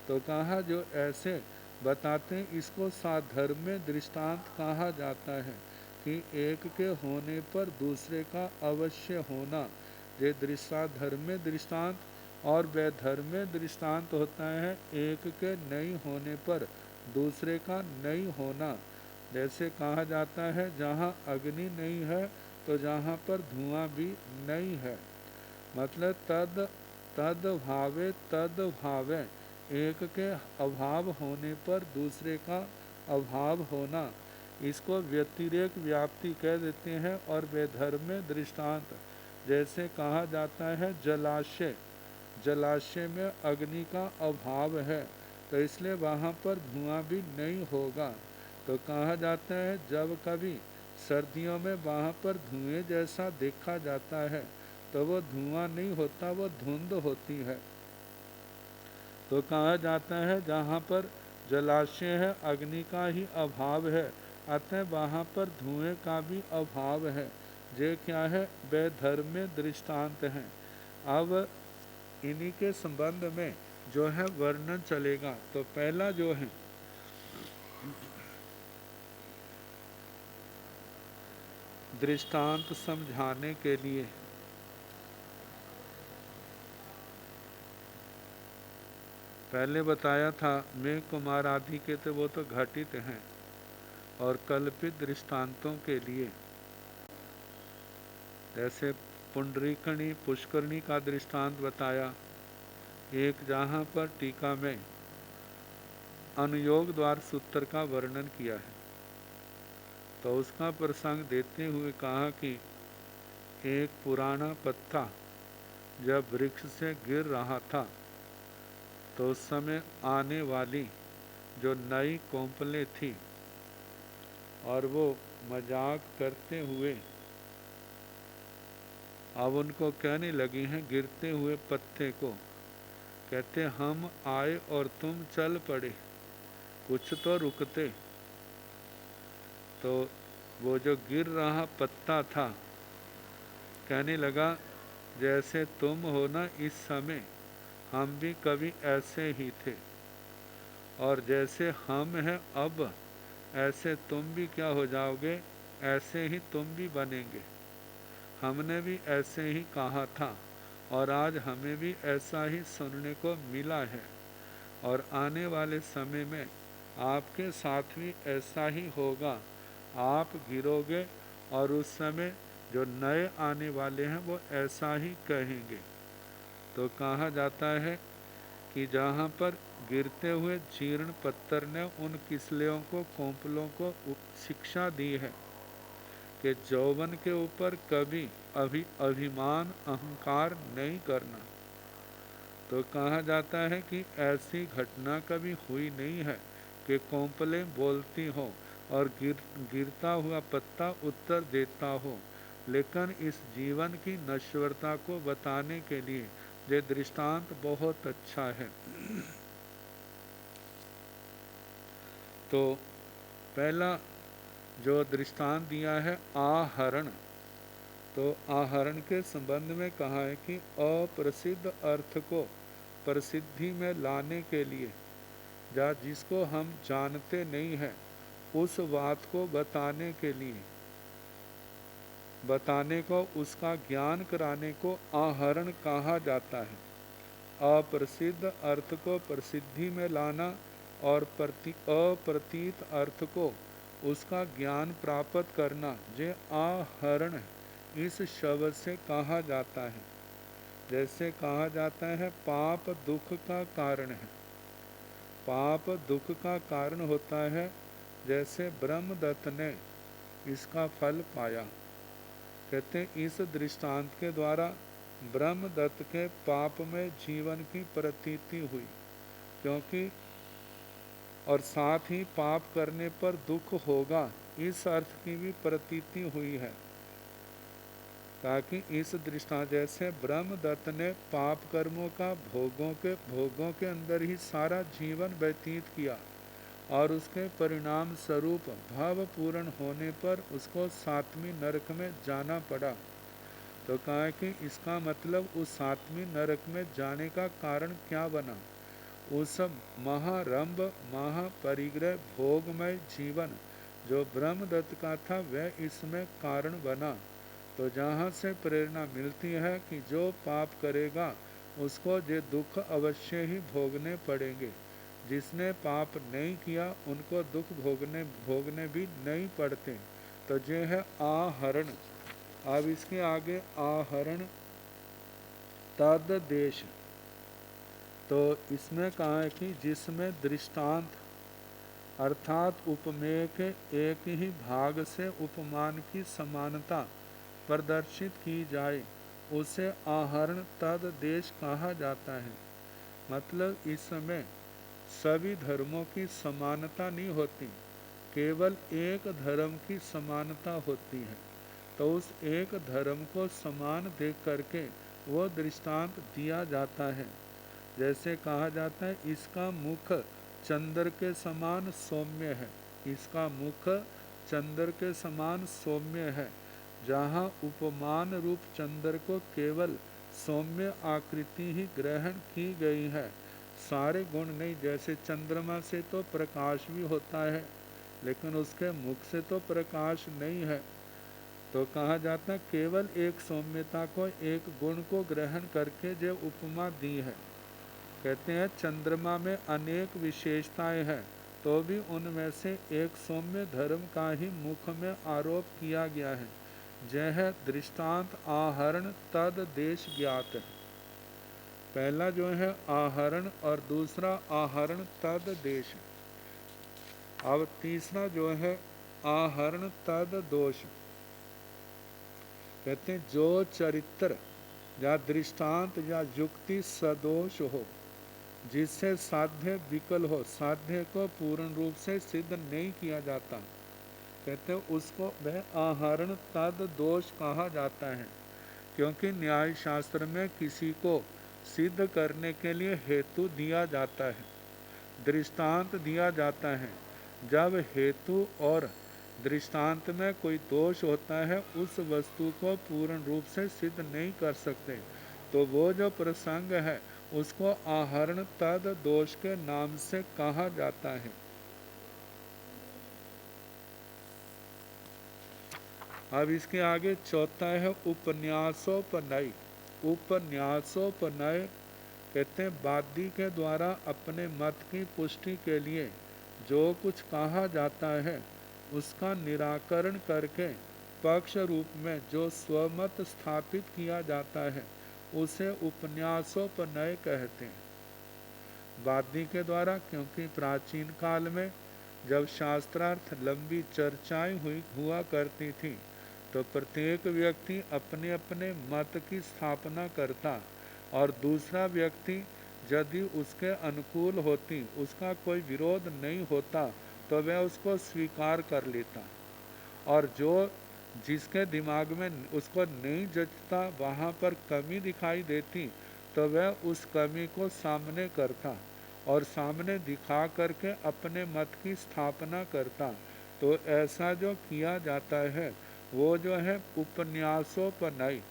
तो कहा जो ऐसे बताते हैं इसको साधर्म्य दृष्टांत कहा जाता है कि एक के होने पर दूसरे का अवश्य होना। ये साधर्म्य दृष्टांत और वैधर्म्य दृष्टांत होता है एक के नहीं होने पर दूसरे का नहीं होना। जैसे कहा जाता है जहाँ अग्नि नहीं है तो जहाँ पर धुआं भी नहीं है। मतलब तद भावे एक के अभाव होने पर दूसरे का अभाव होना, इसको व्यतिरेक व्याप्ति कह देते हैं। और वैधर्म्य दृष्टांत जैसे कहा जाता है जलाशय, जलाशय में अग्नि का अभाव है, तो इसलिए वहाँ पर धुआं भी नहीं होगा। तो कहा जाता है जब कभी सर्दियों में वहाँ पर धुएं जैसा देखा जाता है तो वो धुआं नहीं होता, वो धुंध होती है। तो कहा जाता है जहाँ पर जलाशय है अग्नि का ही अभाव है, अतः वहाँ पर धुएं का भी अभाव है। ये क्या है? वैधर्म में दृष्टांत हैं। अब इन्हीं के संबंध में जो है वर्णन चलेगा। तो पहला जो है दृष्टांत समझाने के लिए पहले बताया था मेघ कुमार आदि के तो वो तो घटित हैं, और कल्पित दृष्टांतों के लिए जैसे पुंडरीकणी पुष्करणी का दृष्टांत बताया, एक जहाँ पर टीका में अनुयोग द्वार सूत्र का वर्णन किया है, तो उसका प्रसंग देते हुए कहा कि एक पुराना पत्ता जब वृक्ष से गिर रहा था तो उस समय आने वाली जो नई कोंपलें थी और वो मजाक करते हुए अब उनको कहने लगी हैं, गिरते हुए पत्ते को कहते हम आए और तुम चल पड़े, कुछ तो रुकते। तो वो जो गिर रहा पत्ता था कहने लगा जैसे तुम हो ना इस समय, हम भी कभी ऐसे ही थे, और जैसे हम हैं अब ऐसे तुम भी क्या हो जाओगे, ऐसे ही तुम भी बनेंगे। हमने भी ऐसे ही कहा था और आज हमें भी ऐसा ही सुनने को मिला है, और आने वाले समय में आपके साथ भी ऐसा ही होगा। आप गिरोगे और उस समय जो नए आने वाले हैं वो ऐसा ही कहेंगे। तो कहा जाता है कि जहाँ पर गिरते हुए जीर्ण पत्थर ने उन किसलियों को कोंपलों को शिक्षा दी है कि यौवन के ऊपर कभी अभिमान अहंकार नहीं करना। तो कहा जाता है कि ऐसी घटना कभी हुई नहीं है कि कोंपलें बोलती हो और गिरता हुआ पत्ता उत्तर देता हो, लेकिन इस जीवन की नश्वरता को बताने के लिए ये दृष्टांत बहुत अच्छा है। तो पहला जो दृष्टांत दिया है आहरण, तो आहरण के संबंध में कहा है कि अप्रसिद्ध अर्थ को प्रसिद्धि में लाने के लिए या जिसको हम जानते नहीं हैं उस बात को बताने के लिए, बताने को, उसका ज्ञान कराने को आहरण कहा जाता है। अप्रसिद्ध अर्थ को प्रसिद्धि में लाना और अप्रतीत अर्थ को उसका ज्ञान प्राप्त करना, ये आहरण इस शब्द से कहा जाता है। जैसे कहा जाता है पाप दुख का कारण है, पाप दुख का कारण होता है। जैसे ब्रह्मदत्त ने इसका फल पाया, कहते इस दृष्टांत के द्वारा ब्रह्मदत्त के पाप में जीवन की प्रतीति हुई, क्योंकि और साथ ही पाप करने पर दुख होगा, इस अर्थ की भी प्रतीति हुई है। ताकि इस दृष्टांत जैसे ब्रह्मदत्त ने पाप कर्मों का भोगों के अंदर ही सारा जीवन व्यतीत किया और उसके परिणाम स्वरूप भाव पूर्ण होने पर उसको 7वीं नरक में जाना पड़ा। तो कहा कि इसका मतलब उस 7वीं नरक में जाने का कारण क्या बना? उस महारंभ महापरिग्रह भोगमय जीवन जो ब्रह्मदत्त का था वह इसमें कारण बना। तो जहाँ से प्रेरणा मिलती है कि जो पाप करेगा उसको ये दुख अवश्य ही भोगने पड़ेंगे, जिसने पाप नहीं किया उनको दुख भोगने भी नहीं पड़ते। तो ये है आहरण। अब इसके आगे आहरण तद देश, तो इसमें कहा है कि जिसमें दृष्टांत अर्थात उपमेय के एक ही भाग से उपमान की समानता प्रदर्शित की जाए उसे आहरण तद देश कहा जाता है। मतलब इस समय सभी धर्मों की समानता नहीं होती, केवल एक धर्म की समानता होती है। तो उस एक धर्म को समान देख करके वो दृष्टांत दिया जाता है। जैसे कहा जाता है इसका मुख चंद्र के समान सौम्य है, इसका मुख चंद्र के समान सौम्य है। जहाँ उपमान रूप चंद्र को केवल सौम्य आकृति ही ग्रहण की गई है, सारे गुण नहीं। जैसे चंद्रमा से तो प्रकाश भी होता है, लेकिन उसके मुख से तो प्रकाश नहीं है। तो कहा जाता है केवल एक सौम्यता को, एक गुण को ग्रहण करके जो उपमा दी है। कहते हैं चंद्रमा में अनेक विशेषताएं हैं, तो भी उनमें से एक सौम्य धर्म का ही मुख में आरोप किया गया है। जह दृष्टांत आहरण तद देश ज्ञात है। पहला जो है आहरण और दूसरा आहरण तद देश। अब तीसरा जो है आहरण तद दोष। कहते हैं जो चरित्र या दृष्टांत या युक्ति सदोष हो, जिससे साध्य विकल हो, साध्य को पूर्ण रूप से सिद्ध नहीं किया जाता, कहते हैं उसको वह आहरण तद दोष कहा जाता है। क्योंकि न्याय शास्त्र में किसी को सिद्ध करने के लिए हेतु दिया जाता है, दृष्टांत दिया जाता है। जब हेतु और दृष्टांत में कोई दोष होता है, उस वस्तु को पूर्ण रूप से सिद्ध नहीं कर सकते, तो वो जो प्रसंग है उसको आहरण तद दोष के नाम से कहा जाता है। अब इसके आगे चौथा है उपन्यासोपनय। उपन्यासोपनय कहते हैं वादी के द्वारा अपने मत की पुष्टि के लिए जो कुछ कहा जाता है उसका निराकरण करके पक्ष रूप में जो स्वमत स्थापित किया जाता है उसे उपन्यासोपनय कहते हैं। वादी के द्वारा, क्योंकि प्राचीन काल में जब शास्त्रार्थ लंबी चर्चाएं हुआ करती थी, तो प्रत्येक व्यक्ति अपने अपने मत की स्थापना करता और दूसरा व्यक्ति यदि उसके अनुकूल होती, उसका कोई विरोध नहीं होता, तो वह उसको स्वीकार कर लेता। और जो जिसके दिमाग में उसको नहीं जचता, वहाँ पर कमी दिखाई देती, तो वह उस कमी को सामने करता और सामने दिखा करके अपने मत की स्थापना करता। तो ऐसा जो किया जाता है वो जो है उपन्यासोपनय।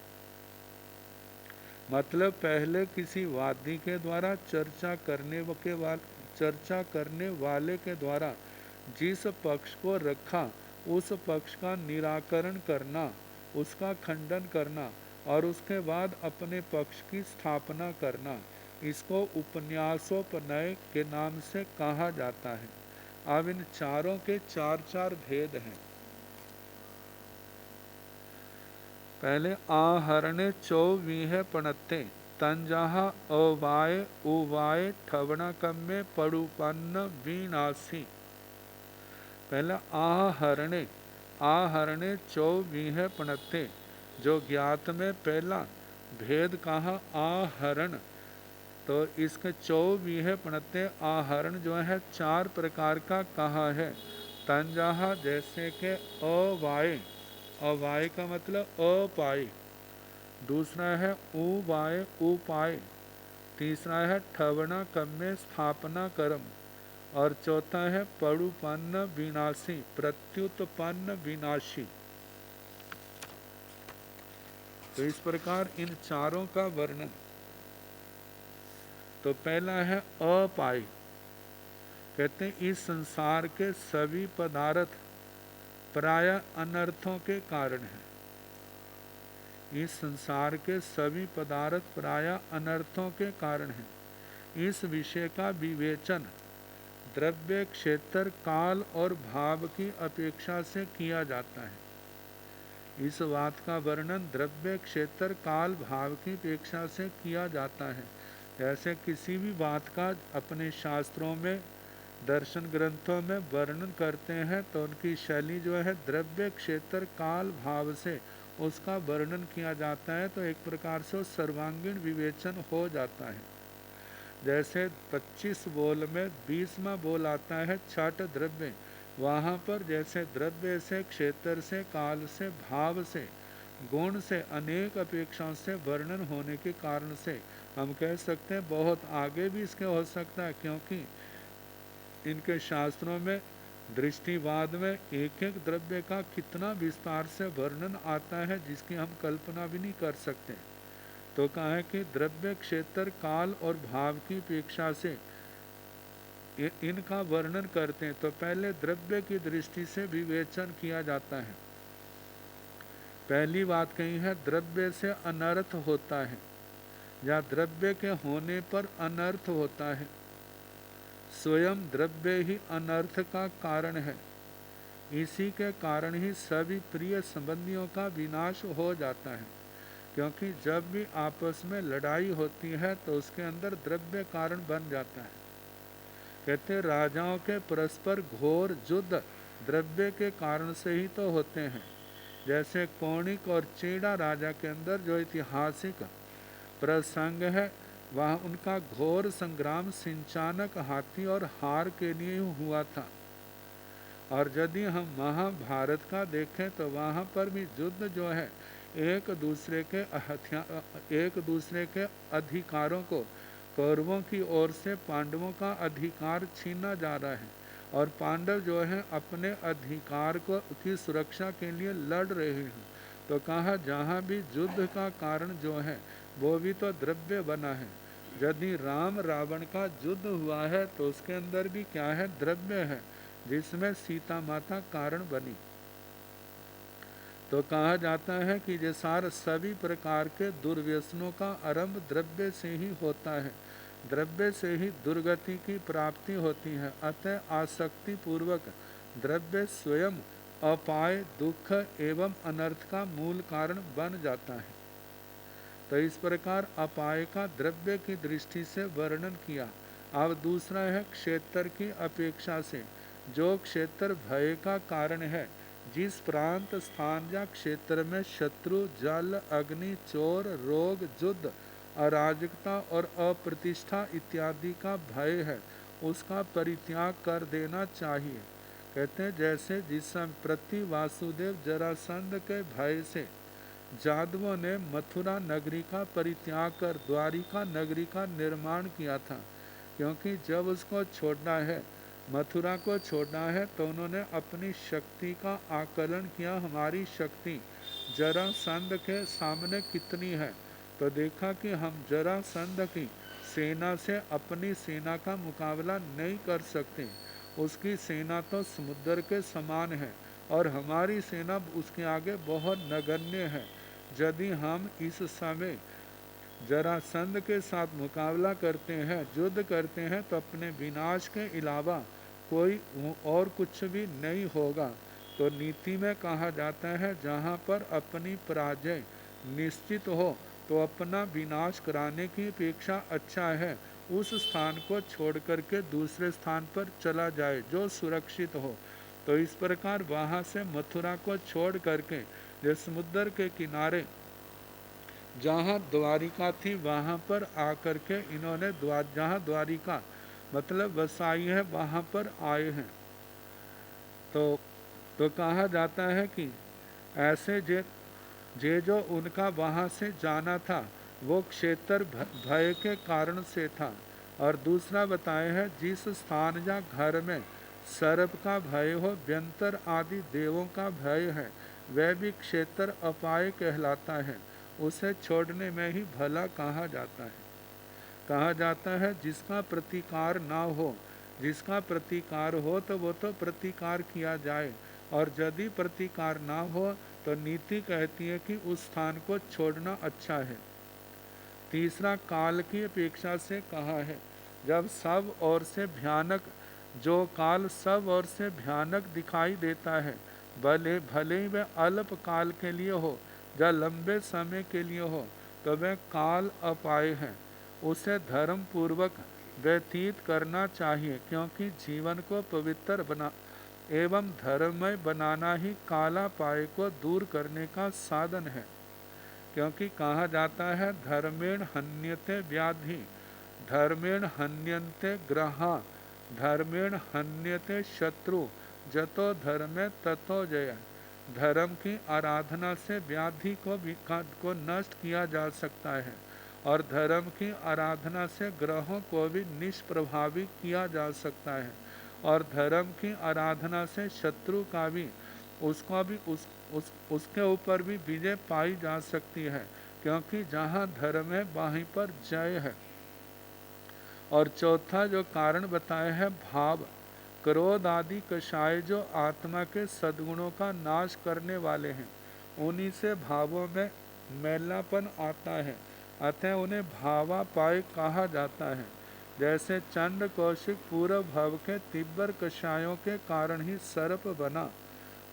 मतलब पहले किसी वादी के द्वारा चर्चा करने वाले के द्वारा जिस पक्ष को रखा उस पक्ष का निराकरण करना, उसका खंडन करना और उसके बाद अपने पक्ष की स्थापना करना, इसको उपन्यासोपनय के नाम से कहा जाता है। अब इन चारों के चार चार भेद हैं। पहले आहरणे चौवीह पणत्ते तंजहा अवाय उवाय ठवणकम्य पड़ुपन्न विनाशी। पहला आहरणे, आहरणे चौवीह पणत्ते, जो ज्ञात में पहला भेद कहा आहरण, तो इसके चौवीह पणत्ते आहरण जो है चार प्रकार का कहा है। तंजहा जैसे के अवाय, अवाय का मतलब अपाय। दूसरा है उवाय उपाय। तीसरा है ठवना कम्य स्थापना कर्म। और चौथा है पड़ुपन्न विनाशी, प्रत्युत्पन्न विनाशी। तो इस प्रकार इन चारों का वर्णन। तो पहला है अपाय। कहते हैं इस संसार के सभी पदार्थ प्राय अनर्थों के कारण है। इस संसार के सभी पदार्थ प्राय अनर्थों के कारण हैं। इस विषय का विवेचन द्रव्य, क्षेत्र, काल और भाव की अपेक्षा से किया जाता है। इस बात का वर्णन द्रव्य, क्षेत्र, काल, भाव की अपेक्षा से किया जाता है। जैसे किसी भी बात का अपने शास्त्रों में, दर्शन ग्रंथों में वर्णन करते हैं, तो उनकी शैली जो है द्रव्य, क्षेत्र, काल, भाव से उसका वर्णन किया जाता है तो एक प्रकार से सर्वांगीण विवेचन हो जाता है। जैसे 25 बोल में 20वां बोल आता है छठ द्रव्य, वहाँ पर जैसे द्रव्य से, क्षेत्र से, काल से, भाव से, गुण से, अनेक अपेक्षाओं से वर्णन होने के कारण से हम कह सकते हैं बहुत आगे भी इसके हो सकता है, क्योंकि इनके शास्त्रों में दृष्टिवाद में एक एक द्रव्य का कितना विस्तार से वर्णन आता है जिसकी हम कल्पना भी नहीं कर सकते। तो कहा है कि द्रव्य, क्षेत्र, काल और भाव की अपेक्षा से इनका वर्णन करते हैं तो पहले द्रव्य की दृष्टि से विवेचन किया जाता है। पहली बात कही है द्रव्य से अनर्थ होता है या द्रव्य के होने पर अनर्थ होता है। स्वयं द्रव्य ही अनर्थ का कारण है, इसी के कारण ही सभी प्रिय संबंधियों का विनाश हो जाता है। क्योंकि जब भी आपस में लड़ाई होती है तो उसके अंदर द्रव्य कारण बन जाता है। कहते राजाओं के परस्पर घोर युद्ध द्रव्य के कारण से ही तो होते हैं। जैसे कौणिक और चेड़ा राजा के अंदर जो ऐतिहासिक प्रसंग है, वह उनका घोर संग्राम सिंचानक हाथी और हार के लिए हुआ था। और यदि हम महाभारत का देखें तो वहाँ पर भी युद्ध जो है एक दूसरे के अधिकारों को कौरवों की ओर से पांडवों का अधिकार छीना जा रहा है और पांडव जो है अपने अधिकार की सुरक्षा के लिए लड़ रहे हैं। तो कहा जहाँ भी युद्ध का कारण जो है वो भी तो द्रव्य बना है। यदि राम रावण का युद्ध हुआ है तो उसके अंदर भी क्या है, द्रव्य है, जिसमें सीता माता कारण बनी। तो कहा जाता है कि ये सारे सभी प्रकार के दुर्व्यसनों का आरंभ द्रव्य से ही होता है, द्रव्य से ही दुर्गति की प्राप्ति होती है। अतः आसक्ति पूर्वक द्रव्य स्वयं अपाय, दुख एवं अनर्थ का मूल कारण बन जाता है। तो इस प्रकार अपाय का द्रव्य की दृष्टि से वर्णन किया। अब दूसरा है क्षेत्र की अपेक्षा से। जो क्षेत्र भय का कारण है, जिस प्रांत, स्थान या क्षेत्र में शत्रु, जल, अग्नि, चोर, रोग, युद्ध, अराजकता और अप्रतिष्ठा इत्यादि का भय है, उसका परित्याग कर देना चाहिए। कहते हैं जैसे जिस प्रति वासुदेव जरासंध के भय से जादवों ने मथुरा नगरी का परित्याग कर द्वारिका नगरी का निर्माण किया था, क्योंकि जब उसको छोड़ना है, मथुरा को छोड़ना है, तो उन्होंने अपनी शक्ति का आकलन किया। हमारी शक्ति जरासंध के सामने कितनी है, तो देखा कि हम जरासंध की सेना से अपनी सेना का मुकाबला नहीं कर सकते। उसकी सेना तो समुद्र के समान है और हमारी सेना उसके आगे बहुत नगण्य है। यदि हम इस समय जरासंध के साथ मुकाबला करते हैं, युद्ध करते हैं, तो अपने विनाश के अलावा कोई और कुछ भी नहीं होगा। तो नीति में कहा जाता है जहाँ पर अपनी पराजय निश्चित हो तो अपना विनाश कराने की अपेक्षा अच्छा है उस स्थान को छोड़ करके दूसरे स्थान पर चला जाए जो सुरक्षित हो। तो इस प्रकार वहाँ से मथुरा को छोड़ करके जो समुद्र के किनारे जहाँ द्वारिका थी वहाँ पर आकर के इन्होंने जहाँ द्वारिका मतलब बसाई है वहाँ पर आए हैं। तो कहा जाता है कि ऐसे जे जो उनका वहाँ से जाना था वो क्षेत्र भय के कारण से था। और दूसरा बताए है जिस स्थान या घर में सर्प का भय हो, व्यंतर आदि देवों का भय है, वह भी क्षेत्र अपाय कहलाता है, उसे छोड़ने में ही भला कहा जाता है। कहा जाता है जिसका प्रतिकार ना हो, जिसका प्रतिकार हो तो वो तो प्रतिकार किया जाए, और यदि प्रतिकार ना हो तो नीति कहती है कि उस स्थान को छोड़ना अच्छा है। तीसरा काल की अपेक्षा से कहा है, जब सब ओर से भयानक, जो काल सब ओर से भयानक दिखाई देता है, भले ही वह अल्प काल के लिए हो या लंबे समय के लिए हो, तो वह काल अपाय है, उसे धर्म पूर्वक व्यतीत करना चाहिए, क्योंकि जीवन को एवं धर्ममय बनाना ही काला पाए को दूर करने का साधन है। क्योंकि कहा जाता है धर्मेण हन्यते व्याधि, धर्मेण हन्यन्ते ग्रहा, धर्मेण हन्यते शत्रु, जतो धर्मे ततो जय। धर्म की आराधना से व्याधि को नष्ट किया जा सकता है और धर्म की आराधना से ग्रहों को भी निष्प्रभावी किया जा सकता है और धर्म की आराधना से शत्रु का भी उसके ऊपर भी विजय पाई जा सकती है, क्योंकि जहाँ धर्म है वहीं पर जय है। और चौथा जो कारण बताया है भाव, क्रोध आदि कषाय जो आत्मा के सद्गुणों का नाश करने वाले हैं, उन्हीं से भावों में मैलापन आता है, अतः उन्हें भावापाय कहा जाता है। जैसे चंड कौशिक पूर्व भव के तिब्बर कषायों के कारण ही सर्प बना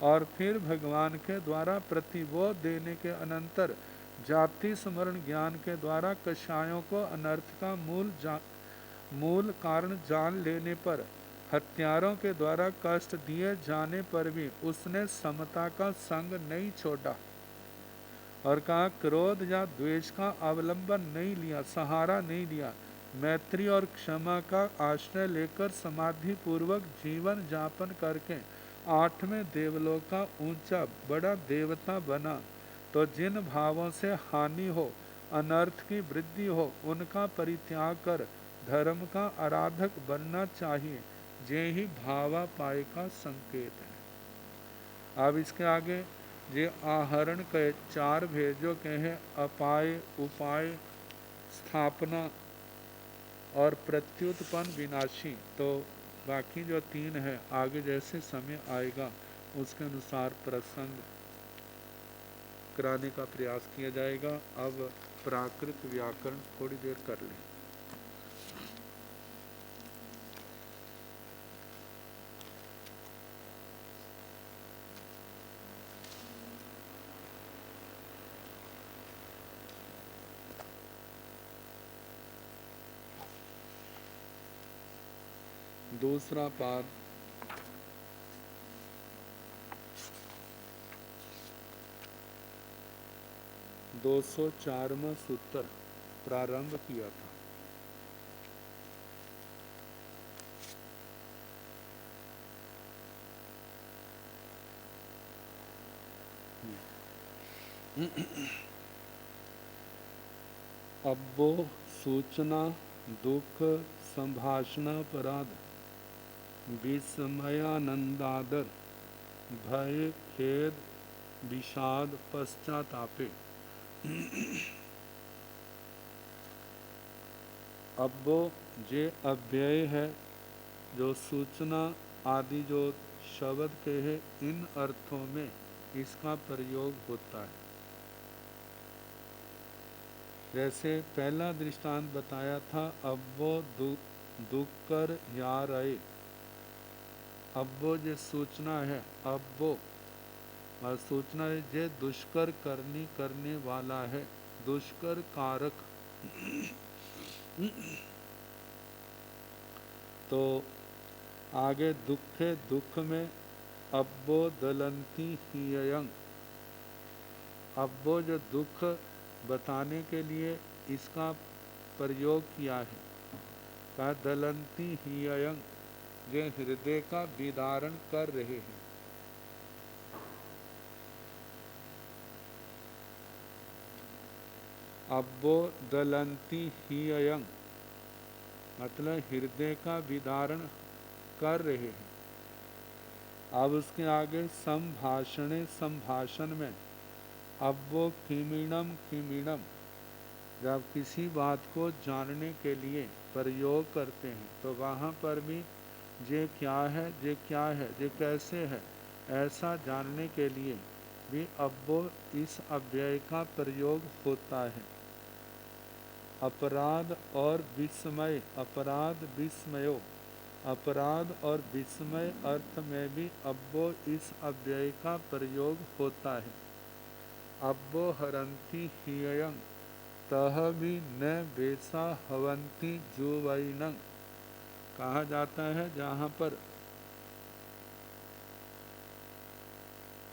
और फिर भगवान के द्वारा प्रतिबोध देने के अनंतर जाति स्मरण ज्ञान के द्वारा कषायों को अनर्थ का मूल कारण जान लेने पर हत्यारों के द्वारा कष्ट दिए जाने पर भी उसने समता का संग नहीं छोड़ा और कहा क्रोध या द्वेष का अवलंबन नहीं लिया, सहारा नहीं लिया, मैत्री और क्षमा का आश्रय लेकर समाधि पूर्वक जीवन यापन करके 8वें देवलोक का ऊंचा बड़ा देवता बना। तो जिन भावों से हानि हो, अनर्थ की वृद्धि हो, उनका परित्याग कर धर्म का आराधक बनना चाहिए। ये ही भावापाय का संकेत है। अब इसके आगे ये आहरण के 4 भेद जो कहे अपाय, उपाय, स्थापना और प्रत्युत्पन्न विनाशी, तो बाकी जो 3 है आगे जैसे समय आएगा उसके अनुसार प्रसंग कराने का प्रयास किया जाएगा। अब प्राकृत व्याकरण थोड़ी देर कर लें। दूसरा पाद, दो 204वां सूत्र प्रारंभ किया था। अब्बो सूचना दुख संभाषणापराध विस्मयानंदादर भय खेद विषाद पश्चातापे। अब्बो जे अव्यय है, जो सूचना आदि जो शब्द के है, इन अर्थों में इसका प्रयोग होता है। जैसे पहला दृष्टांत बताया था, अब्बो दुक्कर यारय। अब्बो जो सूचना है, अब्बो और सूचना जे दुष्कर करने वाला है, दुष्कर कारक। तो आगे दुखे दुख में अब्बो दलंती हियंग। अब्बो जो दुख बताने के लिए इसका प्रयोग किया है, कहा दलंती हियंग, जो हृदय का विदारण कर रहे हैं। अब्बो दलंती हियंग मतलब हृदय का विदारण कर रहे हैं। अब उसके आगे संभाषण में अब्बो किमीणम, जब किसी बात को जानने के लिए प्रयोग करते हैं तो वहाँ पर भी ये क्या है, ये क्या है, ये कैसे है, ऐसा जानने के लिए भी अब्बो इस अव्यय का प्रयोग होता है। अपराध और विस्मय, अपराध विस्मयो, अपराध और विस्मय अर्थ में भी अब्बो इस अव्यय का प्रयोग होता है। अब्बो हरंती हियंग तह भी न बेसा हवंती जुवैनंग। कहा जाता है जहाँ पर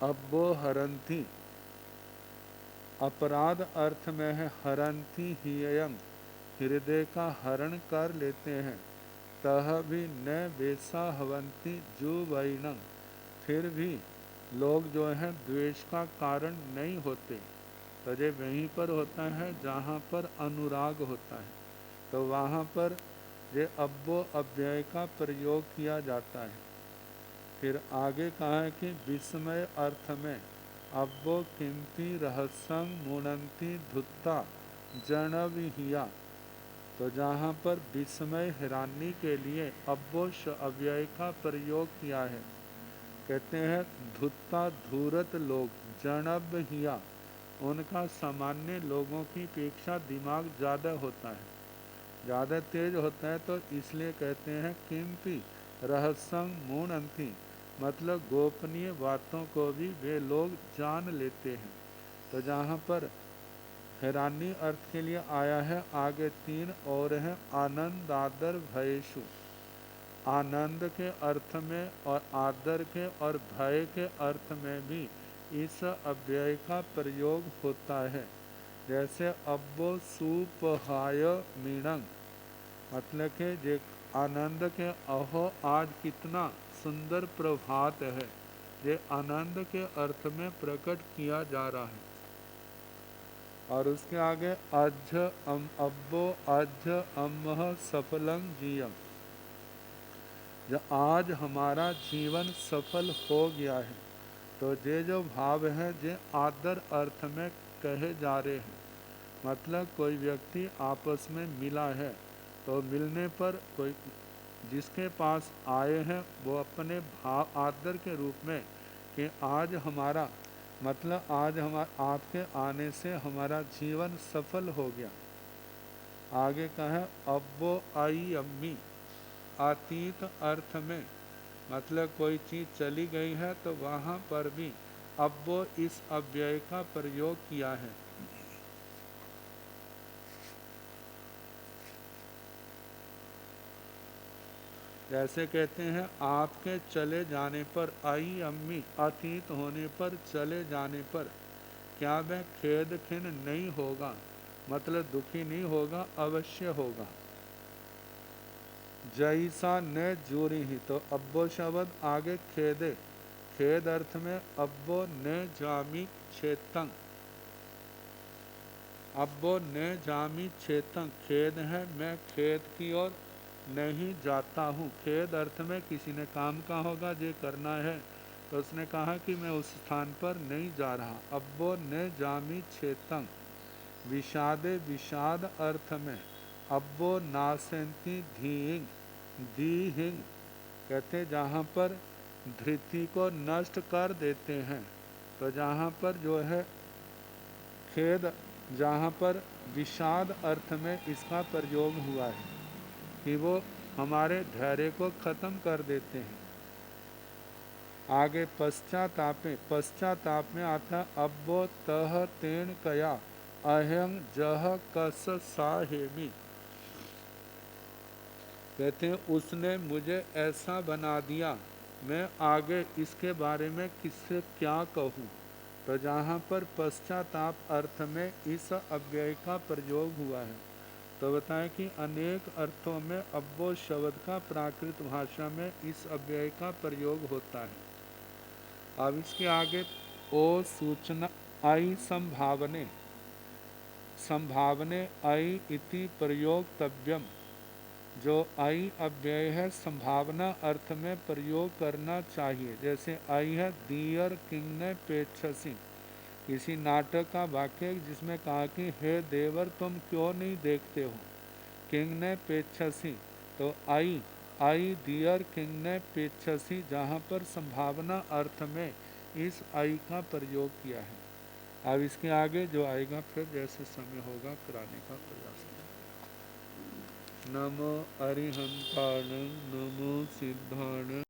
अब्बो हरंती, अपराध अर्थ में है हरंती हियं, हृदय का हरण कर लेते हैं। तह भी न वेसा हवंती जुवैनं, फिर भी लोग जो हैं द्वेष का कारण नहीं होते। तो ये वहीं पर होता है जहाँ पर अनुराग होता है, तो वहाँ पर ये अब्बो अव्यय का प्रयोग किया जाता है। फिर आगे कहा है कि विस्मय अर्थ में अब्बो किंती रहस्यं मुनंती धुत्ता जनविहिया, तो जहाँ पर विस्मय हैरानी के लिए अब्बोश अव्यय का प्रयोग किया है। कहते हैं धुत्ता धूरत लोग, जनब हिया, उनका सामान्य लोगों की अपेक्षा दिमाग ज़्यादा होता है, ज़्यादा तेज होता है, तो इसलिए कहते हैं किंपि रहस्यं मुनंती, मतलब गोपनीय बातों को भी वे लोग जान लेते हैं। तो जहाँ पर हैरानी अर्थ के लिए आया है, आगे 3 और हैं आनंद आदर भयेषु। आनंद के अर्थ में और आदर के और भय के अर्थ में भी इस अव्यय का प्रयोग होता है। जैसे अब्बो सुपहाय मीणंग, मतलब के जे आनंद के अहो आज कितना सुंदर प्रभात है, ये आनंद के अर्थ में प्रकट किया जा रहा है। और उसके आगे अज्झ अब्बो अज्झ अम्मह सफलम जीयम, जो आज हमारा जीवन सफल हो गया है। तो ये जो भाव है ये आदर अर्थ में कहे जा रहे हैं। मतलब कोई व्यक्ति आपस में मिला है, तो मिलने पर कोई जिसके पास आए हैं वो अपने भाव आदर के रूप में कि आज हमारा मतलब आज आपके आने से हमारा जीवन सफल हो गया। आगे का है अब्बो आई अम्मी, अतीत अर्थ में मतलब कोई चीज़ चली गई है तो वहाँ पर भी अब्बो इस अव्यय का प्रयोग किया है। जैसे कहते हैं आपके चले जाने पर, आई अम्मी अतीत होने पर, चले जाने पर, क्या वह खेद खिन नहीं होगा, मतलब दुखी नहीं होगा, अवश्य होगा। जैसा न जोरी ही, तो अब्बो शब्द आगे खेदे, खेद अर्थ में अब्बो न जामी छेतंग, अब्बो न जामी छेतंग, खेद है मैं खेद की ओर नहीं जाता हूँ। खेद अर्थ में किसी ने काम का होगा जो करना है, तो उसने कहा कि मैं उस स्थान पर नहीं जा रहा। अब्बो न जामी छेतंग, विषादे विषाद अर्थ में अब्बो नासेंती धींग, दीहिंग, कहते जहाँ पर धृति को नष्ट कर देते हैं। तो जहाँ पर जो है खेद, जहाँ पर विषाद अर्थ में इसका प्रयोग हुआ है कि वो हमारे धैर्य को खत्म कर देते हैं। आगे पश्चातापे, पश्चाताप में आता अब्बो तह तेन कया अहं जह कस साहेमी, कहते हैं उसने मुझे ऐसा बना दिया, मैं आगे इसके बारे में किससे क्या कहूँ। तो जहाँ पर पश्चाताप अर्थ में इस अव्यय का प्रयोग हुआ है, तो बताएं कि अनेक अर्थों में अब्बो शब्द का प्राकृत भाषा में इस अव्यय का प्रयोग होता है। अब इसके आगे ओ सूचना आई संभावने, संभावने आई इति प्रयोगतव्यम, जो आई अव्यय है संभावना अर्थ में प्रयोग करना चाहिए। जैसे आई है दियर किंग ने पेक्षसी, किसी नाटक का वाक्य जिसमें कहा कि हे देवर तुम क्यों नहीं देखते हो, किंग ने पेक्षसी, तो आई आई दियर किंग ने पेक्षसी, जहाँ पर संभावना अर्थ में इस आई का प्रयोग किया है। अब इसके आगे जो आएगा फिर जैसे समय होगा कराने का प्रयास करें। नमो अरिहंताणं नमो सिद्धाणं